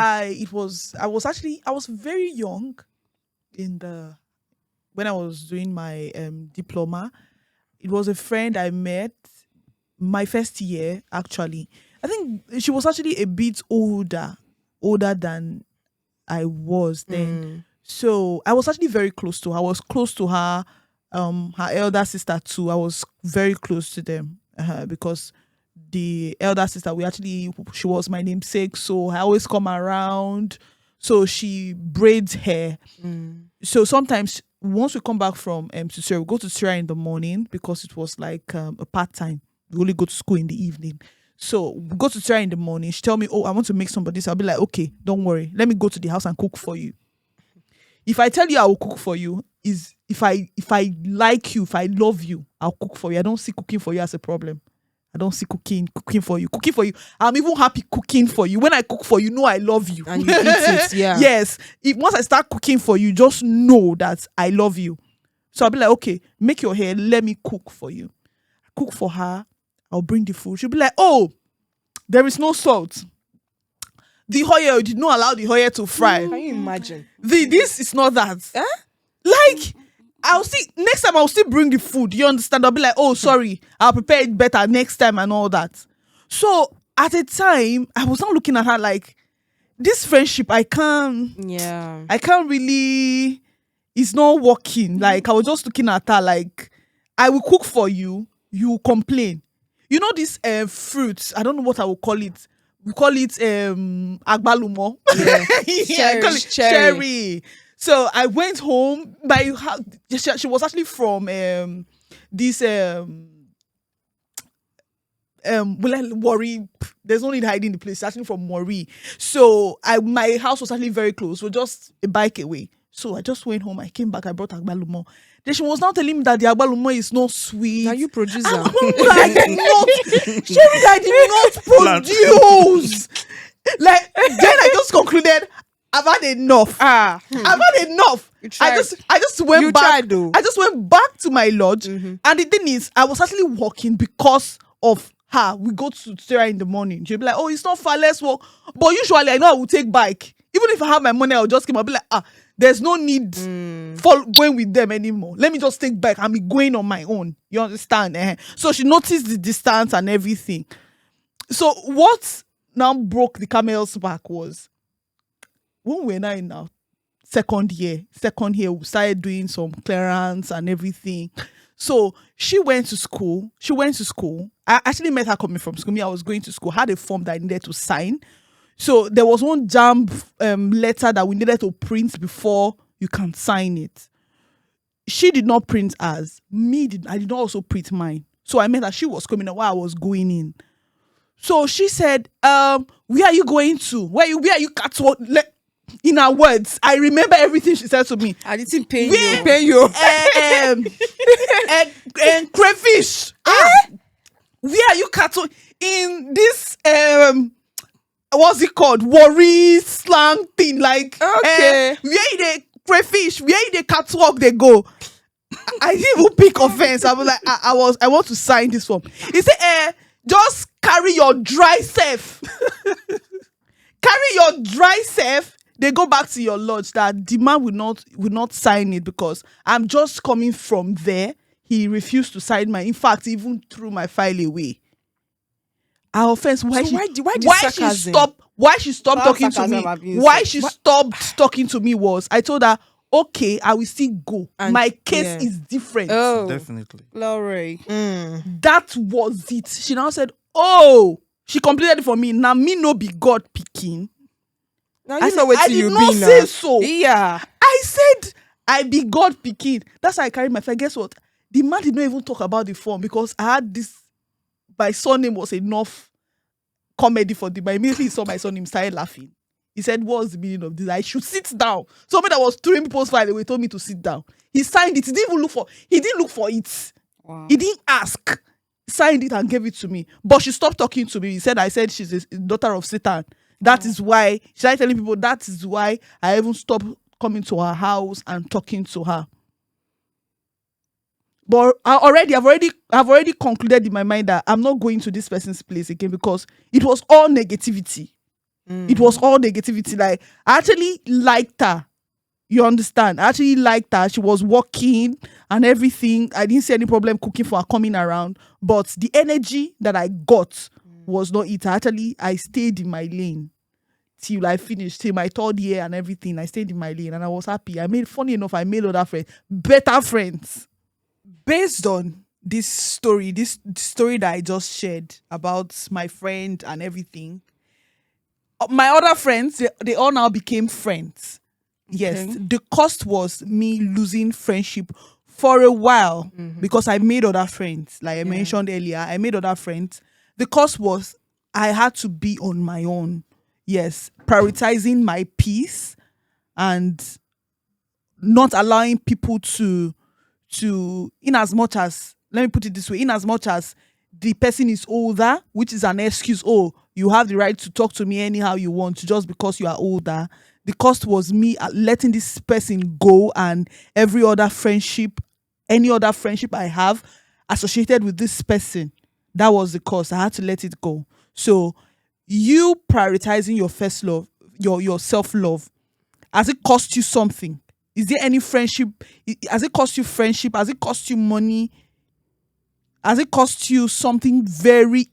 I was very young when I was doing my diploma. It was a friend I met my first year, actually. I think she was actually a bit older than I was then. So I was actually very close to her. I was close to her, her elder sister too. I was very close to them because the elder sister, she was my namesake, so I always come around. So she braids hair. So sometimes once we come back from Tutorial, we go to Tutorial in the morning because it was like a part-time. We only go to school in the evening. So we go to Tutorial in the morning. She tell me, oh, I want to make somebody. So I'll be like, okay, don't worry. Let me go to the house and cook for you. If I tell you I will cook for you, is if I like you, if I love you, I'll cook for you. I don't see cooking for you as a problem. I don't see cooking for you. Cooking for you. I'm even happy cooking for you. When I cook for you, know I love you. And you eat it, yeah. Yes. Once I start cooking for you, just know that I love you. So I'll be like, okay, make your hair. Let me cook for you. I cook for her. I'll bring the food. She'll be like, oh, there is no salt. The oil, you did not allow the oil to fry. Can you imagine? This is not that. Huh? Like, next time I'll still bring the food. You understand? I'll be like, oh, sorry, I'll prepare it better next time and all that. So at a time, I was not looking at her like, this friendship, I can't really, it's not working. Like, I was just looking at her like, I will cook for you, you complain. You know these fruits, I don't know what I will call it. We call it agbalumo. Yeah. I call it cherry. So I went home. She was actually from this Worry. There's no need hiding the place. It's actually from Worry. So my house was actually very close. We're just a bike away. So I just went home. I came back. I brought agbalumo. Then she was now telling me that the agbalumo is not sweet. Now you producer. I did not produce. Like, then I just concluded, I've had enough. I've had enough. tried. I just went You back. tried though. I just went back to my lodge. And the thing is, I was actually walking because of her. We go to Sarah in the morning. She'll be like, oh, it's not far, let's walk. But usually I know I will take bike. Even if I have my money, I'll just come. I'll be like, there's no need for going with them anymore. Let me just take back and be going on my own. You understand? So she noticed the distance and everything. So what now broke the camel's back was when we were now in our second year, we started doing some clearance and everything. So she went to school. I actually met her coming from school. Me, I was going to school, had a form that I needed to sign. So there was one jam letter that we needed to print before you can sign it. She did not print ours. I did not also print mine. So I met her. She was coming while I was going in. So she said, where are you going to? Where are you catwalk? In her words, I remember everything she said to me. I didn't pay you. And crayfish. Where are you catwalk? In this what's it called? Worry slang thing. Like okay. Where in the crayfish? Where in the catwalk they go? I didn't even pick offense. I was like, I want to sign this form. He said, just carry your dry self. Carry your dry self. They go back to your lodge that the man will not sign it because I'm just coming from there. He refused to sign in fact, he even threw my file away. Our offense. Why she stopped talking to me? Why she stopped talking to me was I told her, okay, I will still go. And my case is different. Oh, Definitely. Glory. That was it. She now said, oh, she completed it for me. Now me no be God picking. Now you know what I you did not be say now. so. Yeah. I said I be God picking. That's how I carried my file. Guess what? The man did not even talk about the form because I had this. My surname was enough comedy for the man. Immediately he saw my surname, started laughing. He said, "What's the meaning of this? I should sit down." Somebody that was throwing people's file away told me to sit down. He signed it. He didn't look for it. Wow. He didn't ask. Signed it and gave it to me. But she stopped talking to me. He said, I said she's a daughter of Satan. That is why, she started telling people, that is why I even stopped coming to her house and talking to her. But I've already concluded in my mind that I'm not going to this person's place again because it was all negativity. It was all negativity. Like, I actually liked her. You understand? I actually liked her. She was working and everything. I didn't see any problem cooking for her coming around. But the energy that I got was not it. I stayed in my lane till I finished, till my third year and everything. I stayed in my lane and I was happy. I made other friends, better friends. Based on this story that I just shared about my friend and everything, my other friends, they all now became friends. Yes, the cost was me losing friendship for a while because I made other friends. Like I mentioned earlier, I made other friends. The cost was I had to be on my own. Yes, prioritizing my peace and not allowing people to in as much as, let me put it this way, in as much as the person is older, which is an excuse, oh, you have the right to talk to me anyhow you want just because you are older. The cost was me letting this person go, and any other friendship I have associated with this person, that was the cost. I had to let it go. So you prioritizing your first love, your self-love, has it cost you something? Is there any friendship? Has it cost you friendship? Has it cost you money? Has it cost you something very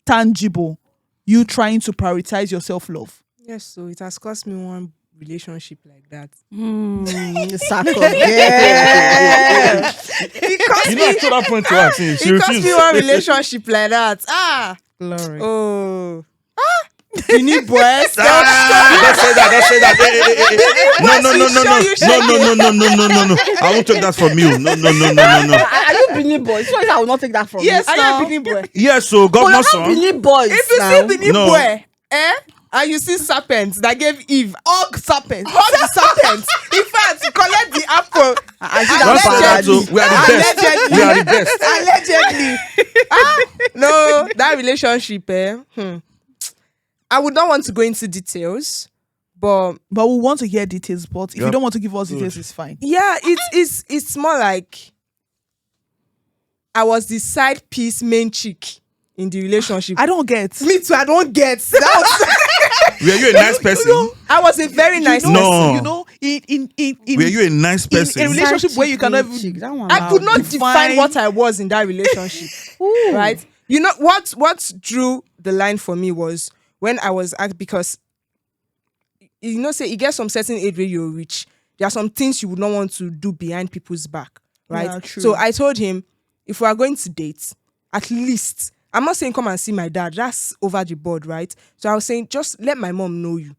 tangible? You trying to prioritize your self-love? Yes, so it has cost me one relationship like that. Etsako. I told that point to her. It cost me one relationship like that. Glory. Oh. Beanie boys. Don't say that. No. I won't take that from you. No. Are you Beanie Boy? So I will not take that from Yes, you. I am Beanie boy. Yes, so Governor son. Beanie Boys. If you now. see Beanie No. boy, and you see serpents that gave Eve, Hug serpent. hug the serpents. In fact, collect the apple. I see Don't that say that. bad. So we are the best. Allegedly. No, that relationship, I would not want to go into details, but we want to hear details. But if you Yep. don't want to give us details, it's fine. yeah, it's more like I was the side piece main chick in the relationship. I don't get. Me too, I don't get. That was, Were you a nice person? I was a very nice You know, No. you know, Were you a nice person? in relationship where you cannot even Chick, that one I could not define- define what I was in that relationship. Right? You know what drew the line for me was when I was asked, because say you get some certain age where you're rich. There are some things you would not want to do behind people's back. Right? Yeah, true. So I told him, if we are going to date, at least, I'm not saying come and see my dad. That's over the board, right? So I was saying, just let my mom know you.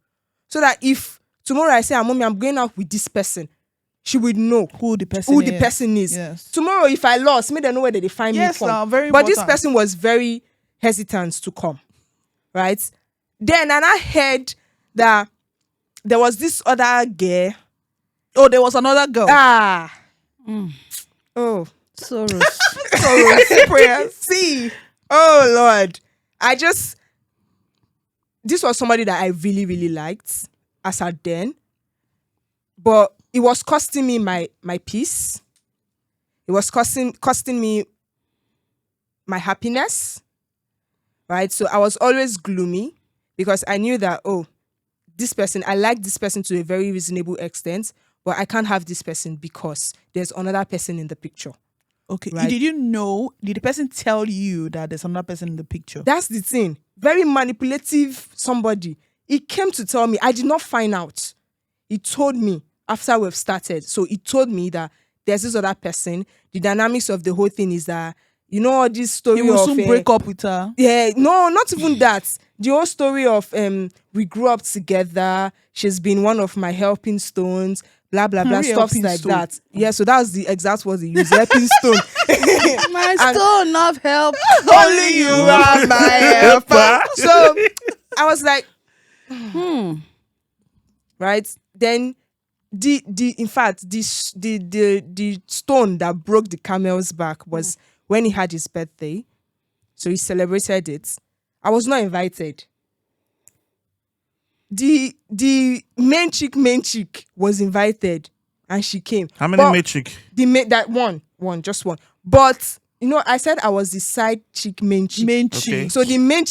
So that if tomorrow I say, mommy, I'm going out with this person, she would know who the person is. Yes. Tomorrow, if I lost, may they know where they find me from. Very but this important. person was very hesitant to come, right? Then, and I heard that there was this other girl. Oh, there was another girl. Oh. Soros. Prayers. See. Oh, Lord. This was somebody that I really, really liked as at then. But it was costing me my peace. It was costing me my happiness. Right? So I was always gloomy because I knew that, I like this person to a very reasonable extent, but I can't have this person because there's another person in the picture. Okay. Right? Did the person tell you that there's another person in the picture? That's the thing. Very manipulative somebody. He came to tell me. I did not find out. He told me after we've started. So he told me that there's this other person. The dynamics of the whole thing is that, all this story He will of... soon break up with her. Yeah, no, not even that. The whole story of we grew up together. She's been one of my helping stones. Blah, blah, blah. Stuff Helping like stone. that. Yeah, so that was the exact word he used. Helping stone. My stone of help. Only you are my helper. So I was like, right? Then in fact the stone that broke the camel's back was when he had his birthday. So he celebrated it. I was not invited. The main chick was invited and she came. How many main chick? That one, just one. But I said I was the side chick main chick. Okay. So the main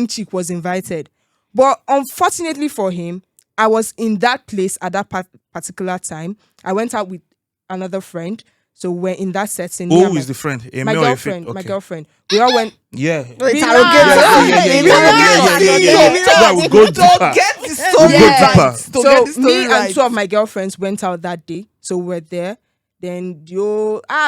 chick was invited. But unfortunately for him, I was in that place at that particular time. I went out with another friend. So we're in that setting. Who is the friend? My girlfriend. My girlfriend. We all went. Yeah. Relax. Yeah. We'll go deeper. Get the story We'll go right. deeper. To get the So story me right. and two of my girlfriends went out that day. So we're there. Then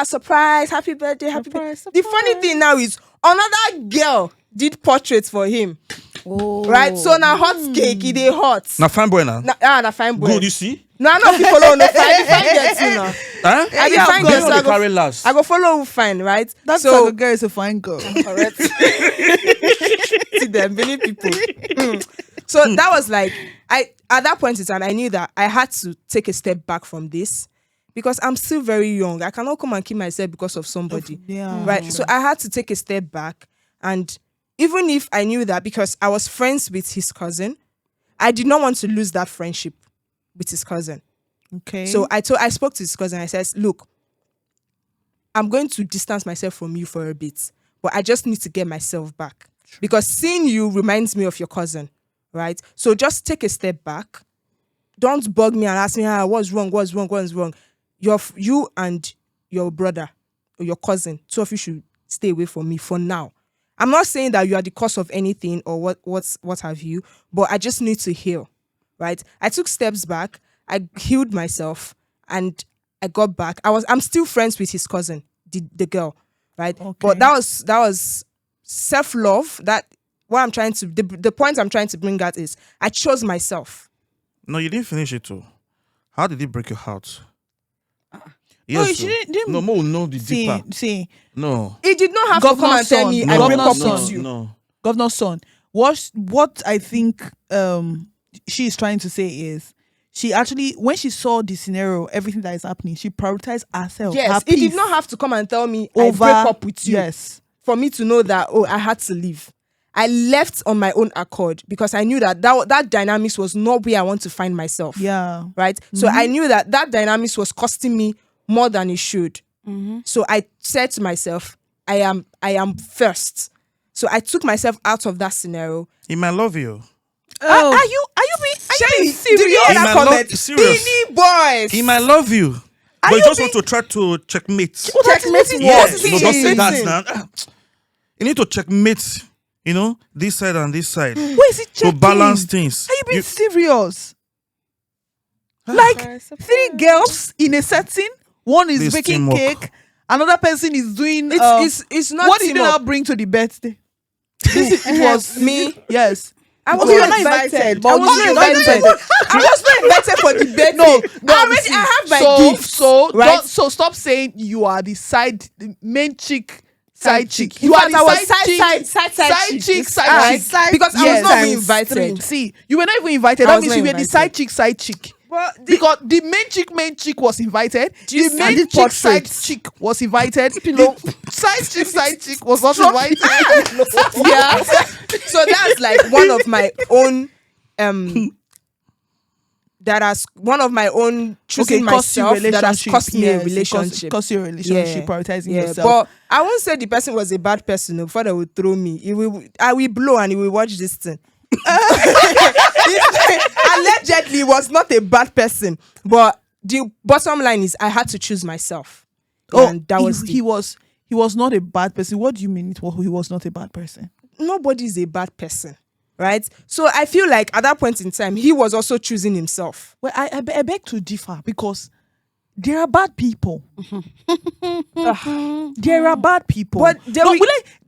surprise, happy birthday, happy birthday. The funny thing now is another girl did portraits for him. Oh. Right? So now hot cake, it is hot. Now fine boy now. Na fine boy. Good, you see? No, I know people don't know fine get you now. Huh? I Yeah, define of course. girls, They carry last. I go follow who fine, right? That so so, girl is a fine girl. correct. See them, many people. So that was like at that point in time, I knew that I had to take a step back from this because I'm still very young. I cannot come and kill myself because of somebody. Yeah. Right. So I had to take a step back. And even if I knew that because I was friends with his cousin, I did not want to lose that friendship with his cousin. Okay. So I spoke to his cousin. I said, look, I'm going to distance myself from you for a bit, but I just need to get myself back. Because seeing you reminds me of your cousin, right? So just take a step back. Don't bug me and ask me, what's wrong? You and your brother or your cousin, two of you should stay away from me for now. I'm not saying that you are the cause of anything or what have you, but I just need to heal, right? I took steps back. I healed myself and I got back. I'm still friends with his cousin, the girl, right? Okay. But that was self-love. That what I'm trying to the point I'm trying to bring out is I chose myself. No, you didn't finish it too. How did it break your heart? No, Yes, she didn't. No, more know the deeper. See, No. He did not have to come Governor's and tell son. me No, I break Governor's up son. with you. No. Governor's son. What I think she is trying to say is she actually, when she saw the scenario, everything that is happening, she prioritized herself. Yes, her he peace did not have to come and tell me over I break up with you. Yes. For me to know that, I had to leave. I left on my own accord because I knew that dynamics was not where I want to find myself. Yeah. Right? So I knew that dynamics was costing me more than it should. So I said to myself, I am first. So I took myself out of that scenario. He might love you. Are you being Shay, being did you hear serious? He that might comment? love- serious. Beanie boys. He might love you, but you you just being- want to try to checkmate. What that is Checkmate what it what? is. Yes. No, don't say that checkmating. now. You need to checkmate, this side and this side Where is it to checking? balance things. Are you being You- serious? Like three girls in a setting, one is This baking teamwork. cake, another person is doing. It's not what did you teamwork. now bring to the birthday? It was Me? Yes. I was Okay, you're not not invited. invited, I but was you not invited. invited. I was not invited for the birthday. No, I have my so, gifts. So, right? so stop saying you are the main chick, side chick. In You are fact, the I was side chick, side chick. side Alright, chick. because I was Yes. not Times being invited. three. See, you were not even invited. I That was means not you were the invited. side chick. But Because the main chick was invited. The I main did chick side portraits. chick was invited. The side chick was not invited. yeah. So that's like one of my own that has one of my own choosing cost you myself that has relationship. cost me a Yes, it relationship. cost you a relationship, prioritizing yourself. But I won't say the person was a bad person before they will throw me. I will blow and he will watch this thing. Allegedly was not a bad person, but the bottom line is I had to choose myself. And that was he was not a bad person. What do you mean he was not a bad person? nobody is a bad person, right? So I feel like at that point in time, he was also choosing himself. Well, I beg to differ because there are bad people. There are bad people. But there no, we-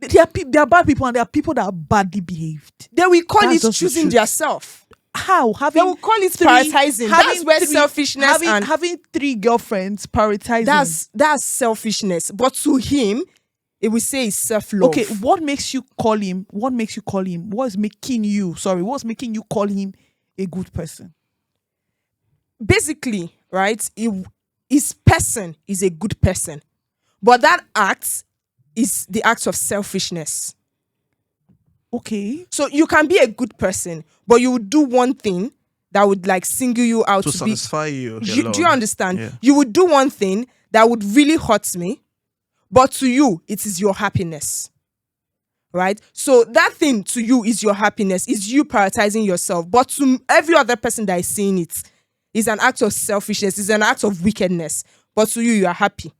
there are bad people and there are people that are badly behaved. They will call That's it just the choosing truth. their self. How? They will call it prioritizing. That's where selfishness and having three girlfriends prioritizing. that's selfishness. But to him, it will say it's self-love. okay. What makes you call him? What makes you call him? What's making you call him a good person? Basically, right? His person is a good person, but that act is the act of selfishness. Okay. So you can be a good person, but you would do one thing that would like single you out to to be. satisfy you. Do you alone. understand? Yeah. You would do one thing that would really hurt me, but to you, it is your happiness. Right? So that thing to you is your happiness, is you prioritizing yourself. But to every other person that is seeing it, is an act of selfishness, is an act of wickedness. But to you, you are happy.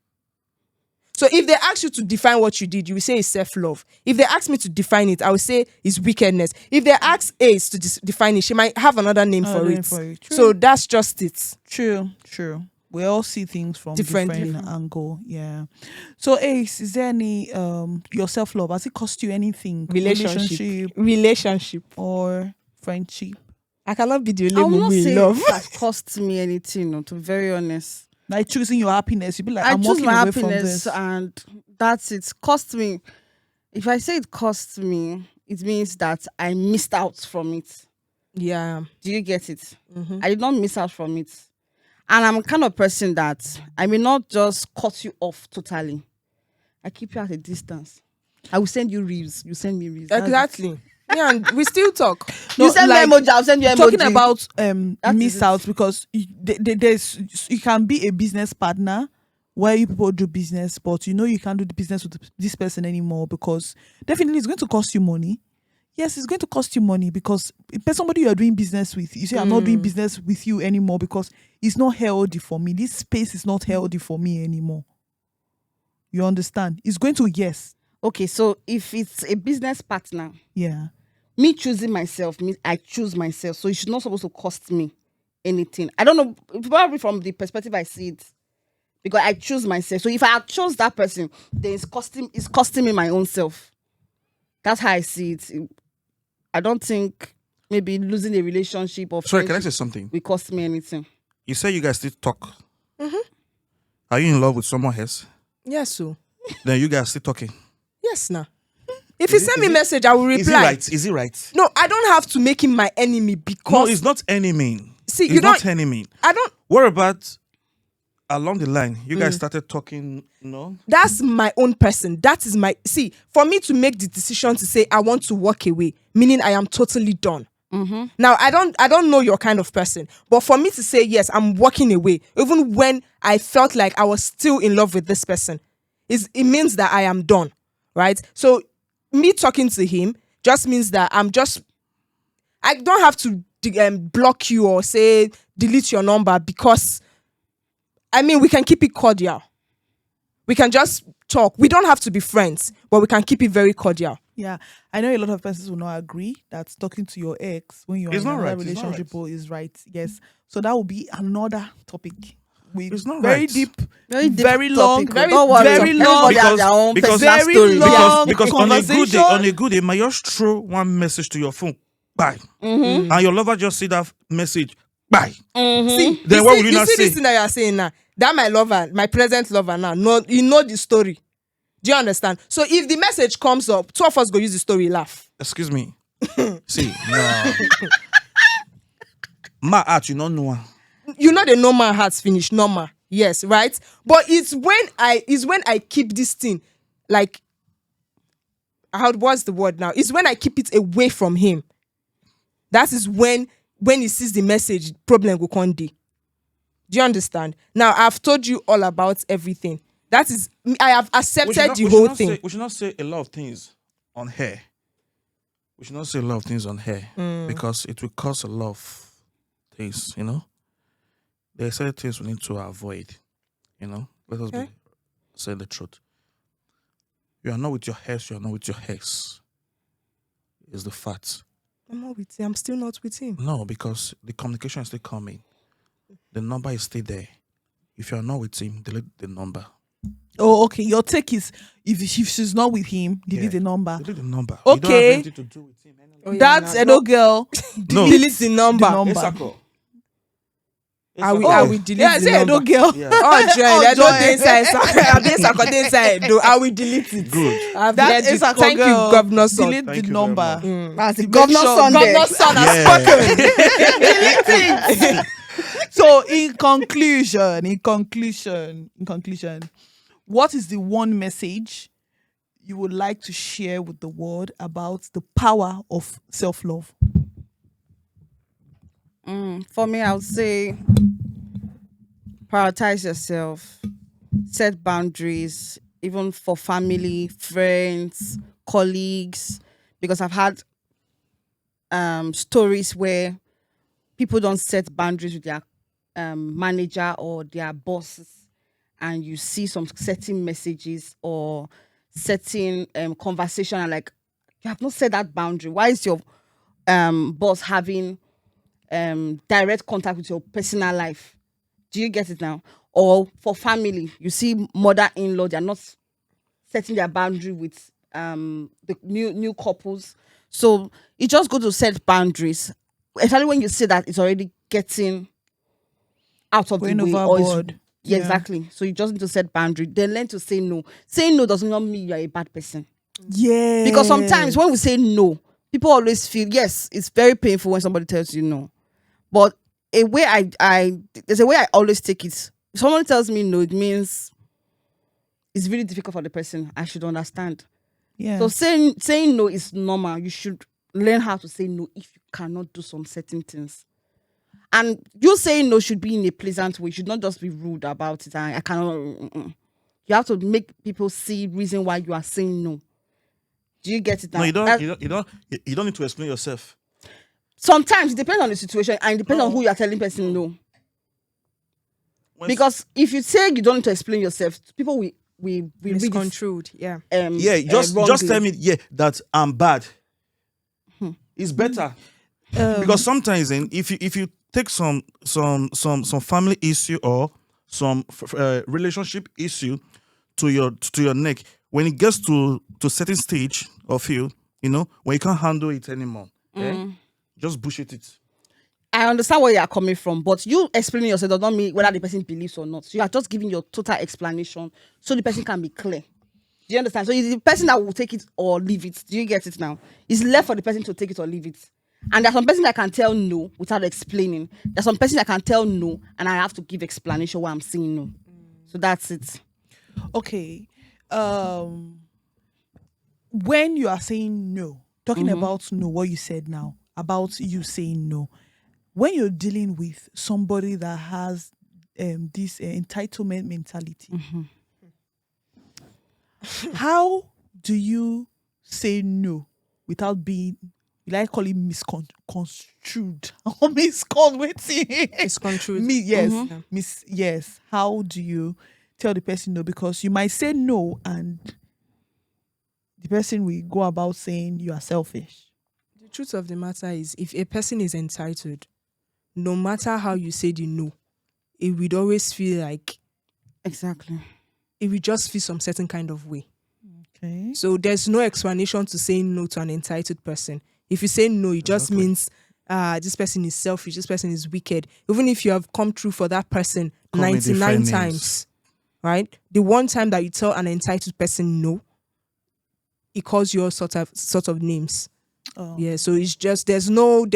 So if they ask you to define what you did, you will say it's self-love. If they ask me to define it, I will say it's wickedness. If they ask Ace to define it, she might have another name for name it. for it. True. So that's just it. True. We all see things from Different. different angle. Yeah. So Ace, is there any your self-love? Has it cost you anything? Relationship. or friendship? I cannot be the I will only not woman say in love. it has cost me anything, no, to be very honest. Like choosing your happiness, you'd be like, I I'm choose walking my away from happiness this. and that's it. Cost me. If I say it cost me, it means that I missed out from it. Yeah. Do you get it? Mm-hmm. I did not miss out from it. And I'm kind of person that I may not just cut you off totally. I keep you at a distance. I will send you reels. You send me reels. That's it. Exactly. Yeah, and we still talk. You send like, me emoji, I'll send you emoji. Talking about That miss is it. out because you can be a business partner where you people do business, but you can't do the business with this person anymore because definitely it's going to cost you money. Yes, it's going to cost you money because if there's somebody you are doing business with, you say I'm not doing business with you anymore because it's not healthy for me. This space is not healthy for me anymore. You understand? It's going to yes. Okay, so if it's a business partner, Yeah. me choosing myself means I choose myself. So it's not supposed to cost me anything. I don't know, probably from the perspective I see it. Because I choose myself. So if I had chose that person, then it's costing me my own self. That's how I see it. I don't think maybe losing a relationship or Sorry, can I friendship say something? will cost me anything. You say you guys still talk. Mm-hmm. Are you in love with someone else? Yes, so. Then you guys still talking. Yes, now. If you Is it- send me is it- message, I will reply. Is he right? Is he right? No, I don't have to make him my enemy because No, it's not enemy. See, it's you not don't- enemy. I don't. What about along the line? You guys started talking, no? That's my own person. That is my see. For me to make the decision to say I want to walk away, meaning I am totally done. Now I don't know your kind of person, but for me to say yes, I'm walking away, even when I felt like I was still in love with this person, it means that I am done, right? So me talking to him just means that I don't have to block you or say delete your number, because I mean, we can keep it cordial. We can just talk. We don't have to be friends, but we can keep it very cordial. Yeah, I know a lot of persons will not agree that talking to your ex when you're It's in not another right, it's not relationship right. is right. Yes, so that will be another topic. With It's not very right. deep, Very deep very long, topic. very- Don't worry. very long, Everybody has their own because- personal very story. long Because conversation. on a good day, might just throw one message to your phone, bye, and your lover just see that message, bye. See, Then you what see, will you you not see say? this thing that you are saying now? That my lover, my present lover now, no, you know the story. Do you understand? So if the message comes up, two of us go use the story, laugh. Excuse me. See, no. My heart, you don't know. You know the normal heart's finished, normal. Yes, right? But it's when I keep this thing, like, what's the word now? It's when I keep it away from him. That is when he sees the message, problem will come day. Do you understand? Now I've told you all about everything. That is, I have accepted the whole thing. We should not say a lot of things on her. We should not say a lot of things on her because it will cause a lot of things, you know. There are certain things we need to avoid, you know. Let us be saying the truth. You are not with your ex, you are not with your ex. Is the fact. I'm not with him. I'm still not with him. No, because the communication is still coming. The number is still there. If you are not with him, delete the number. Oh, okay. Your take is if she's not with him, delete Yeah. the number. Delete the number. You don't have Okay. anything to do with him. Oh, yeah, That's nah, Edo girl. No. delete the number. The number. Etsako. I will Etsako. delete Yeah, I the say number. Edo girl. Yeah. Oh, joy. I Joy. don't dey inside. I dey Etsako, dey inside. Though I will delete it. Good. I've That read is it. Thank you, Governor Son. Delete Thank the you very number. much. That's the Make governor sure- Sunday. Governor Son has Yeah. spoken. So in conclusion, what is the one message you would like to share with the world about the power of self-love? For me, I would say prioritize yourself, set boundaries, even for family, friends, colleagues, because I've had stories where people don't set boundaries with their manager or their bosses, and you see some certain messages or certain conversation, and like, you have not set that boundary. Why is your boss having direct contact with your personal life? Do you get it now? Or for family, you see mother-in-law, they're not setting their boundary with the new couples. So you just go to set boundaries, especially when you see that it's already getting out of Going the way. overboard. Yeah, Yeah. exactly. So you just need to set boundary. Then learn to say no. Saying no does not mean you're a bad person. Yeah. Because sometimes when we say no, people always feel, yes, it's very painful when somebody tells you no. But a way there's a way I always take it. If someone tells me no, it means it's really difficult for the person. I should understand. Yeah. So saying no is normal. You should learn how to say no if you cannot do some certain things. And you saying no should be in a pleasant way. You should not just be rude about it. I cannot. You have to make people see reason why you are saying no. Do you get it now? No, you don't. That- You don't need to explain yourself. Sometimes it depends on the situation and it depends on who you are telling person no. Because if you say you don't need to explain yourself, people will read it, Misconstrued. Yeah. Yeah, just wrongly. tell me. Yeah, that I'm bad. It's better because sometimes, if you take some family issue or some relationship issue to your neck, when it gets to certain stage of you know, when you can't handle it anymore, just bullshit it. I understand where you are coming from, but you explaining yourself does not mean whether the person believes or not. So you are just giving your total explanation so the person can be clear. Do you understand? So it's the person that will take it or leave it. Do you get it now? It's left for the person to take it or leave it. And there's some person that can tell no without explaining. There's some person that can tell no and I have to give explanation why I'm saying no. So that's it. Okay. When you are saying no, talking about no, what you said now about you saying no, when you're dealing with somebody that has this entitlement mentality, how do you say no without being you like call it misconstrued or waiting. It's controlled. Yes. How do you tell the person no? Because you might say no and the person will go about saying you are selfish. The truth of the matter is, if a person is entitled, no matter how you say the no, it would always feel like Exactly. it would just feel some certain kind of way. Okay. So there's no explanation to saying no to an entitled person. If you say no, it just means this person is selfish, this person is wicked. Even if you have come through for that person Call me 99 different names. times, right? The one time that you tell an entitled person no, it calls your sort of names. Oh. Yeah, so it's just there's no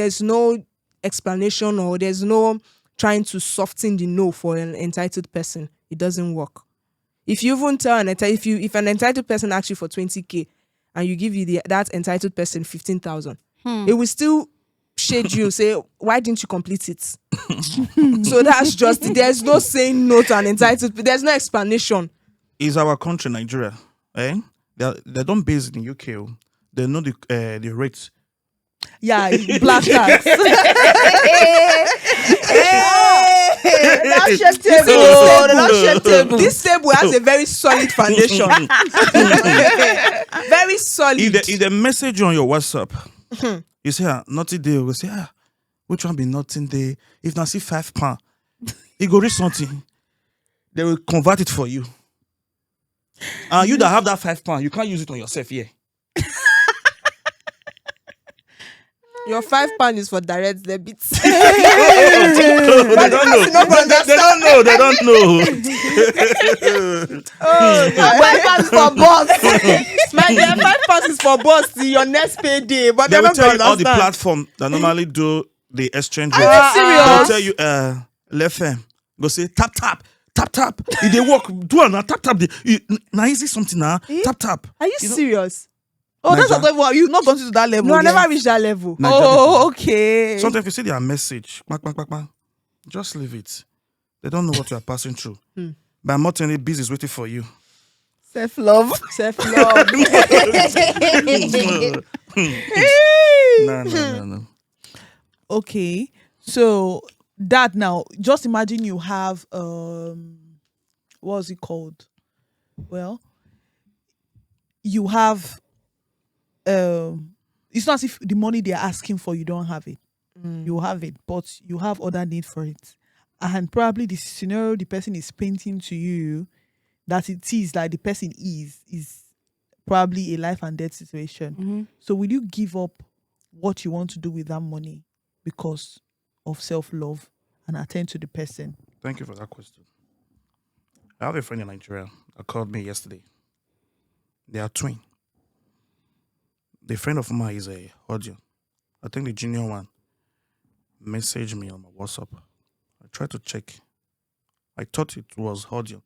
explanation, or there's no trying to soften the no for an entitled person. It doesn't work. If you even tell if an entitled person asks you for 20K and you give that entitled person 15,000, it will still shade you, say, why didn't you complete it? So that's just, there's no saying no to an entitled, there's no explanation. Is our country Nigeria? They don't base it in UK. Oh. They know the rates. Yeah, black tax. This table has a very solid foundation. Very solid. If they message you on your WhatsApp, you say, nothing day. We say, which one be nothing day? If not see £5, you go read something. They will convert it for you. And you that have that £5, you can't use it on yourself here. Your £5 is for direct debits. They don't know. They don't know. £5 is for boss. My £5 is for boss till your next payday. But They they're will not tell you gonna all the understand. platform that normally do the exchange rate. Are you serious? They'll tell you, left hand. Go say, tap. If they walk, do it now, tap. Now is it something now? Tap. Are you serious? Oh, that's Niger. what level. You've not gone to that level. No, I yet. never reached that level. Niger Oh, okay. Sometimes if you see their message, just leave it. They don't know what you are passing through. But I'm not telling you, busy is waiting for you. Self-love. Self-love. No. Okay. So that now, just imagine you have what's it called? Well, you have it's not as if the money they're asking for you don't have it. You have it, but you have other need for it. And probably the scenario the person is painting to you that it is like the person is probably a life and death situation. So will you give up what you want to do with that money because of self-love and attend to the person? Thank you for that question. I have a friend in Nigeria that called me yesterday. They are twin. The friend of mine is a audio. I think the junior one messaged me on my WhatsApp. I tried to check. I thought it was audio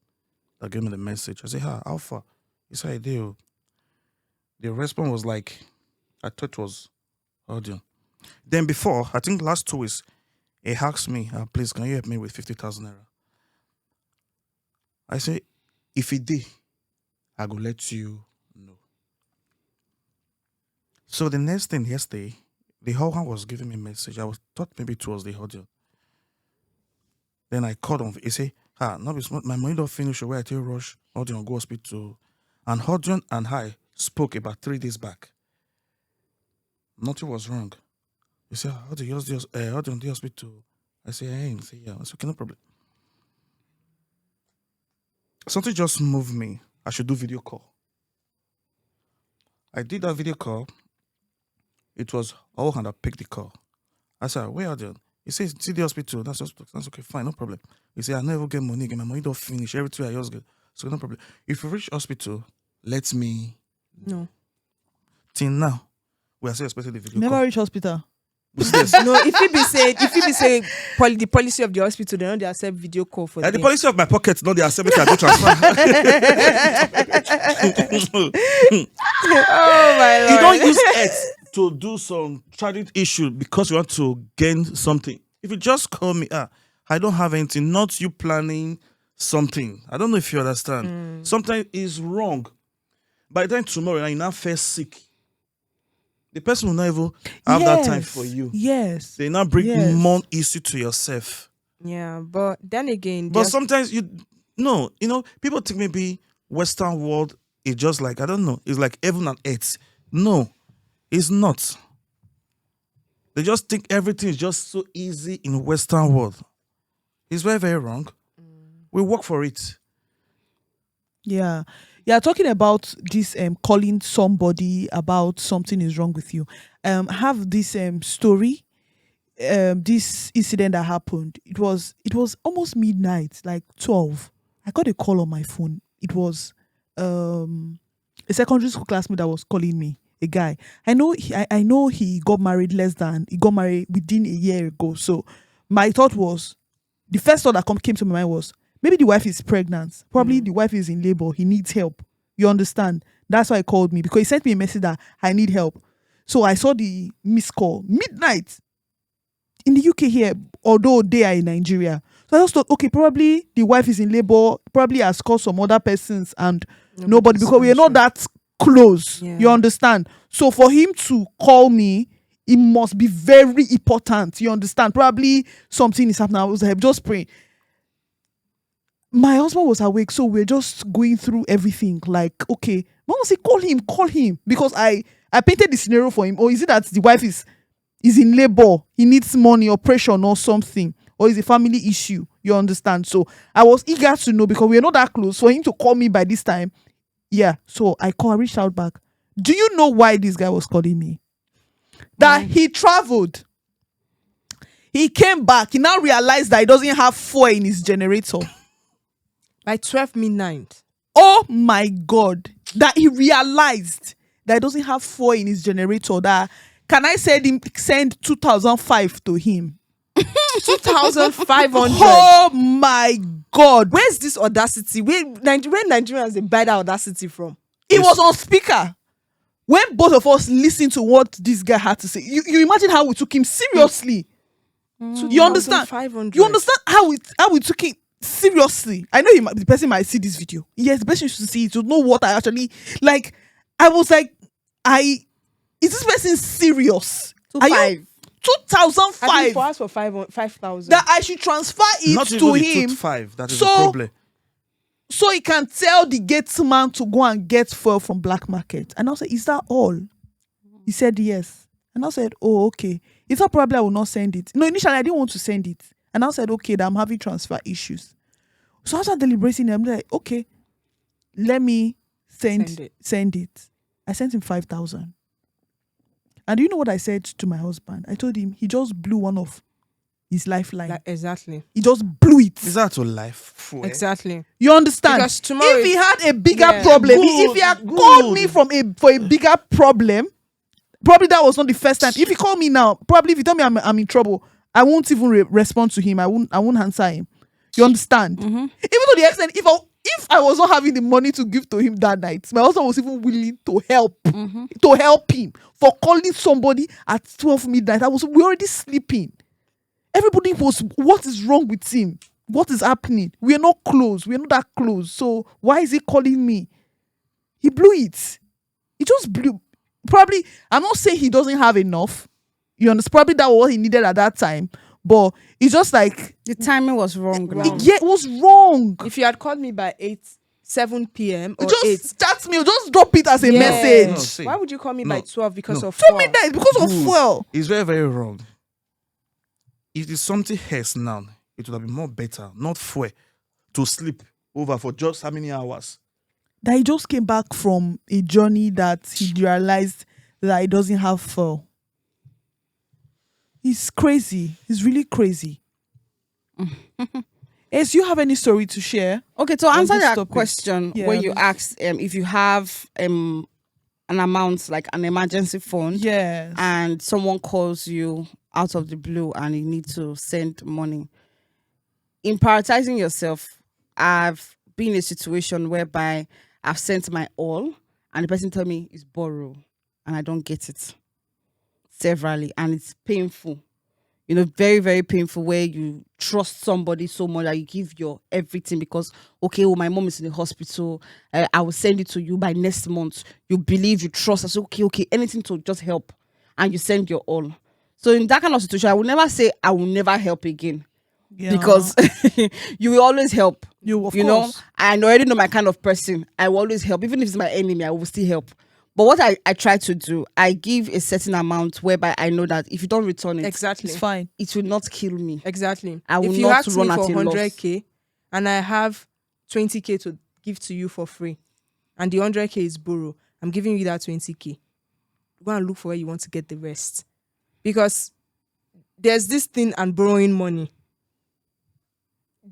that gave me the message. I said, how far? He said, I do. The response was like, I thought it was audio. Then before, I think last 2 weeks, he asked me, please, can you help me with 50,000 naira? I said, if he did, I will let you know. So the next thing yesterday, the whole one was giving me a message. I thought maybe it was the audio. Then I called him. He said, no, my money don't finish where I tell rush audio go hospital. And Audio and I spoke about 3 days back. Nothing was wrong. He said, Audio in the hospital. I said, hey. He said, yeah. I said, okay, no problem. Something just moved me. I should do video call. I did that video call. It was all hand that picked the call. I said, where are they? He says, see the hospital. That's okay, fine, no problem. He said, I never get money again. My money don't finish. Everything I just get. So no problem. If you reach hospital, let me No. Till now, we are still expecting the video Never call. reach hospital. No, if it be say the policy of the hospital, they don't accept video call for The them. policy of my pocket, not the accept I go transfer. Oh my You don't use X to do some tragic issue because you want to gain something. If you just call me, I don't have anything, not you planning something. I don't know if you understand. Sometimes it's wrong. By the time tomorrow, you now feel sick. the person will not even have that time for you. Yes. They now bring Yes. more issue to yourself. Yeah, but then again, But sometimes people think maybe Western world is just like, I don't know, it's like heaven and earth. No, it's not. They just think everything is just so easy in Western world. It's very, very wrong. We work for it. Yeah. Yeah, talking about this calling somebody about something is wrong with you. Have this story, this incident that happened. It was almost midnight, like 12. I got a call on my phone. It was a secondary school classmate that was calling me, a guy. I know he got married within a year ago. So my thought was, the first thought that came to my mind was, maybe the wife is pregnant. Probably the wife is in labor. He needs help. You understand? That's why he called me, because he sent me a message that I need help. So I saw the missed call. Midnight. In the UK here, although they are in Nigeria. So I just thought, okay, probably the wife is in labor. Probably has called some other persons and nobody, because we are not that close. Yeah. You understand? So for him to call me, it must be very important. You understand? Probably something is happening. I was just praying. My husband was awake, so we're just going through everything. Like, okay, Mama said, call him. Because I painted the scenario for him. Or is it that the wife is in labor, he needs money, operation or something, or is a family issue? You understand? So I was eager to know, because we're not that close. For him to call me by this time, yeah. So I reached out back. Do you know why this guy was calling me? That he traveled. He came back. He now realized that he doesn't have fuel in his generator. by 12 midnight. Oh my God. That he realized that he doesn't have fuel in his generator. That can I send 2,005 to him? 2,500. Oh my God. Where's this audacity? Where Nigerians they buy that audacity from? It was on speaker. When both of us listened to what this guy had to say, you imagine how we took him seriously. You understand? 2,500. You understand how we took it seriously? I know the person might see this video. Yes, the person should see it to know what I actually like. I was like, is this person serious? 2,005 for us for 5,000. that I should transfer it Not to even the him. 2,500. That is So- the problem. So he can tell the gate man to go and get fuel from black market. And I said, is that all? He said yes. And I said, oh, okay. He thought probably I will not send it. No, initially I didn't want to send it. And I said, okay, that I'm having transfer issues. So I started deliberating. I'm like, okay, let me send it. I sent him 5,000. And do you know what I said to my husband? I told him he just blew one of his lifeline. Exactly. He just blew it. Is that to life? Fuel? Exactly. You understand? Because tomorrow if he had a bigger Yeah. problem, Good, if he had good. called me for a bigger problem, probably that was not the first time. If he called me now, probably if he tell me I'm in trouble, I won't even respond to him. I won't answer him. You understand? Even to the extent, if I was not having the money to give to him that night, my husband was even willing to help him for calling somebody at 12 midnight. We already sleeping. Everybody was, what is wrong with him? What is happening? We are not close. We are not that close. So why is he calling me? He blew it. He just blew. Probably, I'm not saying he doesn't have enough. You understand? Probably that was what he needed at that time. But it's just like, The timing was wrong. it was wrong. if you had called me by 7 p.m. or Just 8. start me. Just drop it as a Yeah. message. No, see. Why would you call me by 12 because No. of 2 midnight because of Good. fuel. It's very, very wrong. If it's something else now, it would have been more better, not fuel, to sleep over for just how many hours? That he just came back from a journey that he realized that he doesn't have fuel. He's crazy. He's really crazy. Ace, you have any story to share? Okay, to On answer this that topic. question, Yeah, when you this- asked if you have an amount like an emergency fund, Yes. and someone calls you out of the blue and you need to send money. In prioritizing yourself, I've been in a situation whereby I've sent my all and the person tell me it's borrow and I don't get it severally, and it's painful. You know, very, very painful, where you trust somebody so much that you give your everything because, okay, well, my mom is in the hospital. I will send it to you by next month. You believe, you trust. I say, okay, anything to just help. and you send your all. So in that kind of situation, I will never say I will never help again. Yeah. Because you will always help. You, of know, course. I already know my kind of person. I will always help. Even if it's my enemy, I will still help. But what I try to do, I give a certain amount whereby I know that if you don't return it, Exactly. It's fine. it will not kill me. Exactly. I will if you not ask run me at for a loss. 100K and I have 20K to give to you for free, and the 100K is borrow, I'm giving you that 20K. Go and look for where you want to get the rest. Because there's this thing and borrowing money.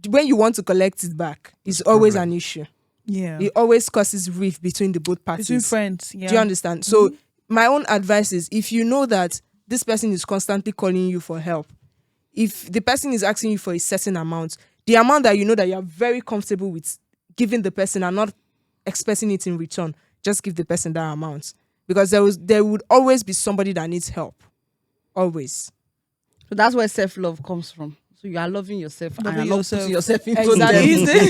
When you want to collect it back, it's always problem. an issue. Yeah. It always causes rift between the both parties. Between friends. Yeah. Do you understand? So my own advice is, if you know that this person is constantly calling you for help, if the person is asking you for a certain amount, the amount that you know that you're very comfortable with giving the person and not expecting it in return, just give the person that amount. Because there would always be somebody that needs help. Always. So that's where self-love comes from. So you are loving yourself and Loving you're not yourself. putting yourself into Exactly. them.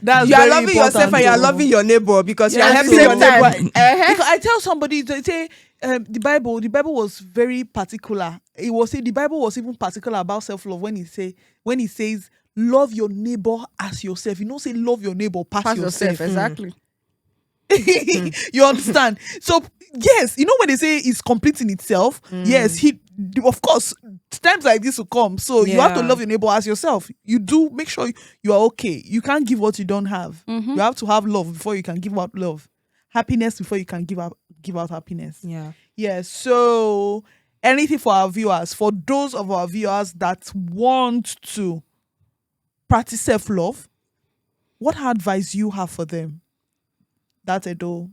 That's You are very loving yourself important and you are too. loving your neighbor, because you are At the helping your same time, neighbor. Because I tell somebody, they say the Bible was very particular. It was the Bible was even particular about self-love when it says love your neighbor as yourself. You don't say love your neighbor past Pass yourself. yourself, exactly. You understand? So yes, you know when they say it's complete in itself, yes, of course times like this will come. So you have to Yeah. love your neighbor as yourself. You do make sure you are okay. You can't give what you don't have. You have to have love before you can give out love. Happiness before you can give out happiness. Yeah. Yes. So anything for our viewers, for those of our viewers that want to practice self-love, what advice you have for them? That's Edo.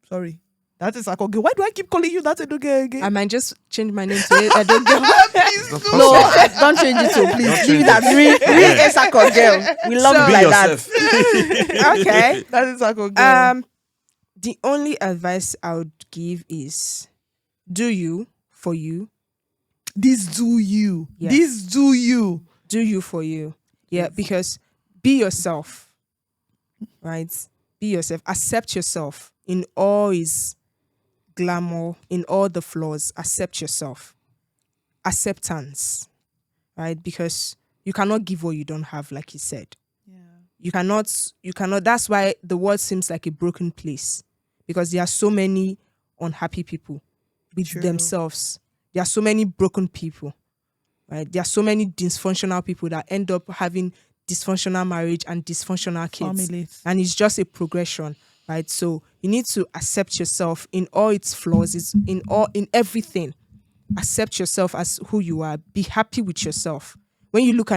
Sorry. That is Etsako. Why do I keep calling you that Edo girl again? I might just change my name to it. I don't know. That's No, possible. don't change it to please. Don't Give it change that real Etsako girl. We love So- it Be like yourself. that. Okay. That is Etsako girl. The only advice I would give is, do you for you. This do you. Yeah. This do you. Do you for you. Yeah, because be yourself. Right? Be yourself. Accept yourself in all its glamour, in all the flaws. Accept yourself. Acceptance. Right? Because you cannot give what you don't have, like you said. You cannot, that's why the world seems like a broken place. Because there are so many unhappy people with True. themselves. There are so many broken people. Right? There are so many dysfunctional people that end up having dysfunctional marriage and dysfunctional kids. Families. And it's just a progression. Right? So you need to accept yourself in all its flaws, in everything. Accept yourself as who you are. Be happy with yourself. When you look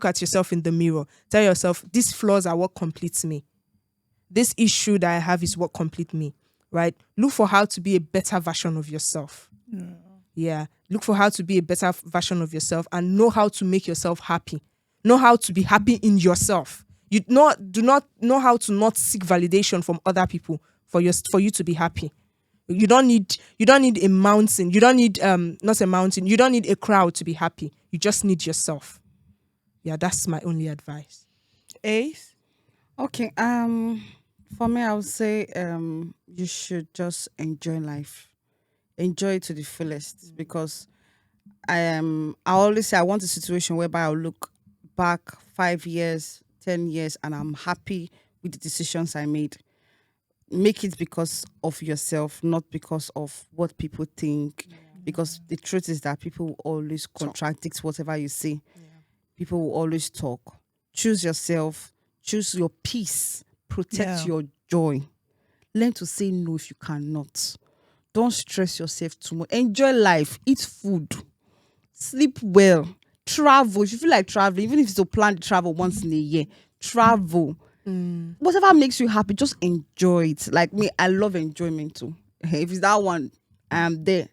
at yourself in the mirror, tell yourself, these flaws are what completes me. This issue that I have is what completes me. Right? Look for how to be a better version of yourself. Yeah. Look for how to be a better version of yourself and know how to make yourself happy. Know how to be happy in yourself. Do not know how to not seek validation from other people for you to be happy. You don't need a mountain. You don't need not a mountain. You don't need a crowd to be happy. You just need yourself. Yeah, that's my only advice. Ace? Okay. For me, I would say you should just enjoy life. Enjoy it to the fullest, because I always say I want a situation whereby I'll look back 5 years, 10 years, and I'm happy with the decisions I made. Make it because of yourself, not because of what people think. Because the truth is that people will always contradict whatever you say. People will always talk. Choose yourself. Choose your peace. Protect your joy. Learn to say no if you cannot. Don't stress yourself too much. Enjoy life. Eat food. Sleep well. Travel. If you feel like traveling, even if it's to plan the travel once in a year, travel. Whatever makes you happy, just enjoy it. Like me, I love enjoyment too. If it's that one, I'm there.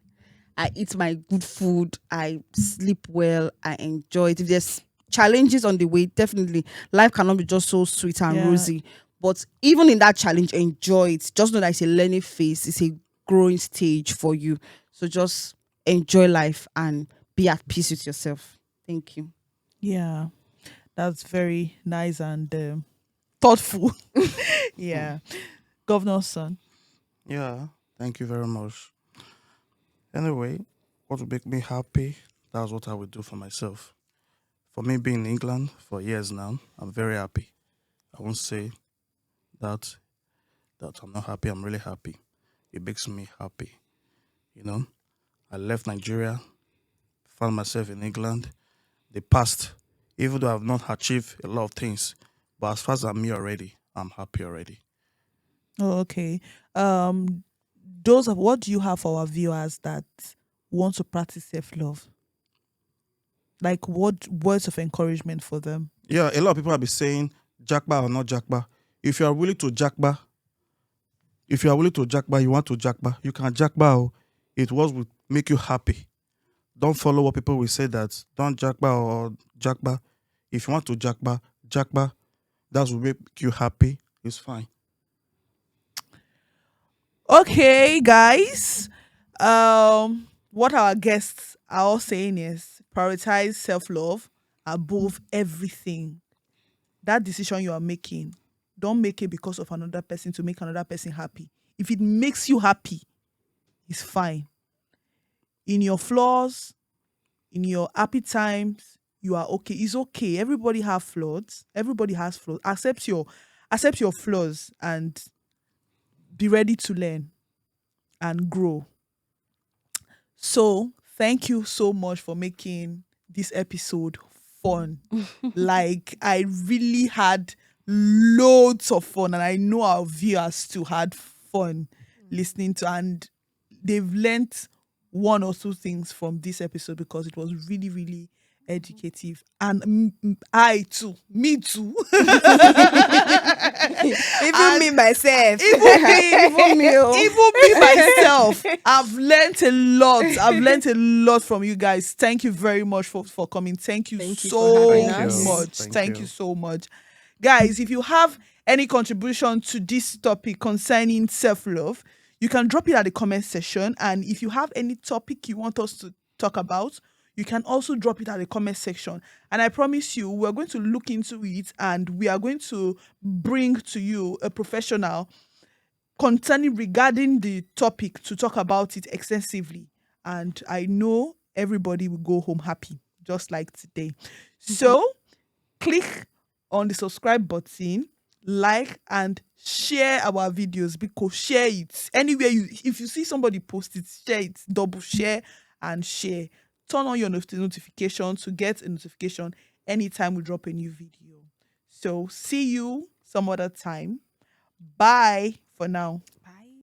I eat my good food. I sleep well. I enjoy it. If there's challenges on the way, definitely life cannot be just so sweet and rosy. But even in that challenge, enjoy it. Just know that it's a learning phase. It's a growing stage for you. So just enjoy life and be at peace with yourself. Thank you. Yeah. That's very nice and thoughtful. Yeah. Governor's son. Yeah, thank you very much. Anyway, what would make me happy? That's what I would do for myself. For me, being in England for years now, I'm very happy. I won't say that I'm not happy. I'm really happy. It makes me happy. You know, I left Nigeria, found myself in England. The past, even though I've not achieved a lot of things, but as far as I'm here already, I'm happy already. Oh, okay. Um, those of what do you have for our viewers that want to practice self-love? Like what words of encouragement for them? Yeah, a lot of people have been saying jackba or not jackba. If you are willing to jackba, if you are willing to jackba, you want to jackba, you can jackba. Oh. It will make you happy. Don't follow what people will say that don't jackba or jackba. If you want to jackba, jackba. That will make you happy. It's fine. Okay, guys. What our guests are all saying is prioritize self-love above everything. That decision you are making, don't make it because of another person to make another person happy. If it makes you happy, it's fine. In your flaws, in your happy times, you are okay. It's okay. Everybody have flaws. Everybody has flaws. Accept your flaws and be ready to learn and grow. So, thank you so much for making this episode fun. Like, I really had loads of fun, and I know our viewers too had fun listening to, and they've learnt one or two things from this episode because it was really, really educative. And me too. Even me myself. Even me, oh. even me myself, I've learned a lot. I've learned a lot from you guys. Thank you very much for coming. Thank you Thank you so for having us. much. Thank Thank you. you so much. Guys, if you have any contribution to this topic concerning self-love, you can drop it at the comment section. And if you have any topic you want us to talk about, you can also drop it at the comment section. And I promise you, we're going to look into it and we are going to bring to you a professional concerning regarding the topic to talk about it extensively. And I know everybody will go home happy, just like today. So click on the subscribe button, like and share our videos, because share it anywhere if you see somebody post it, share it, double share and share. Turn on your notification to get a notification anytime we drop a new video. So see you some other time. Bye for now.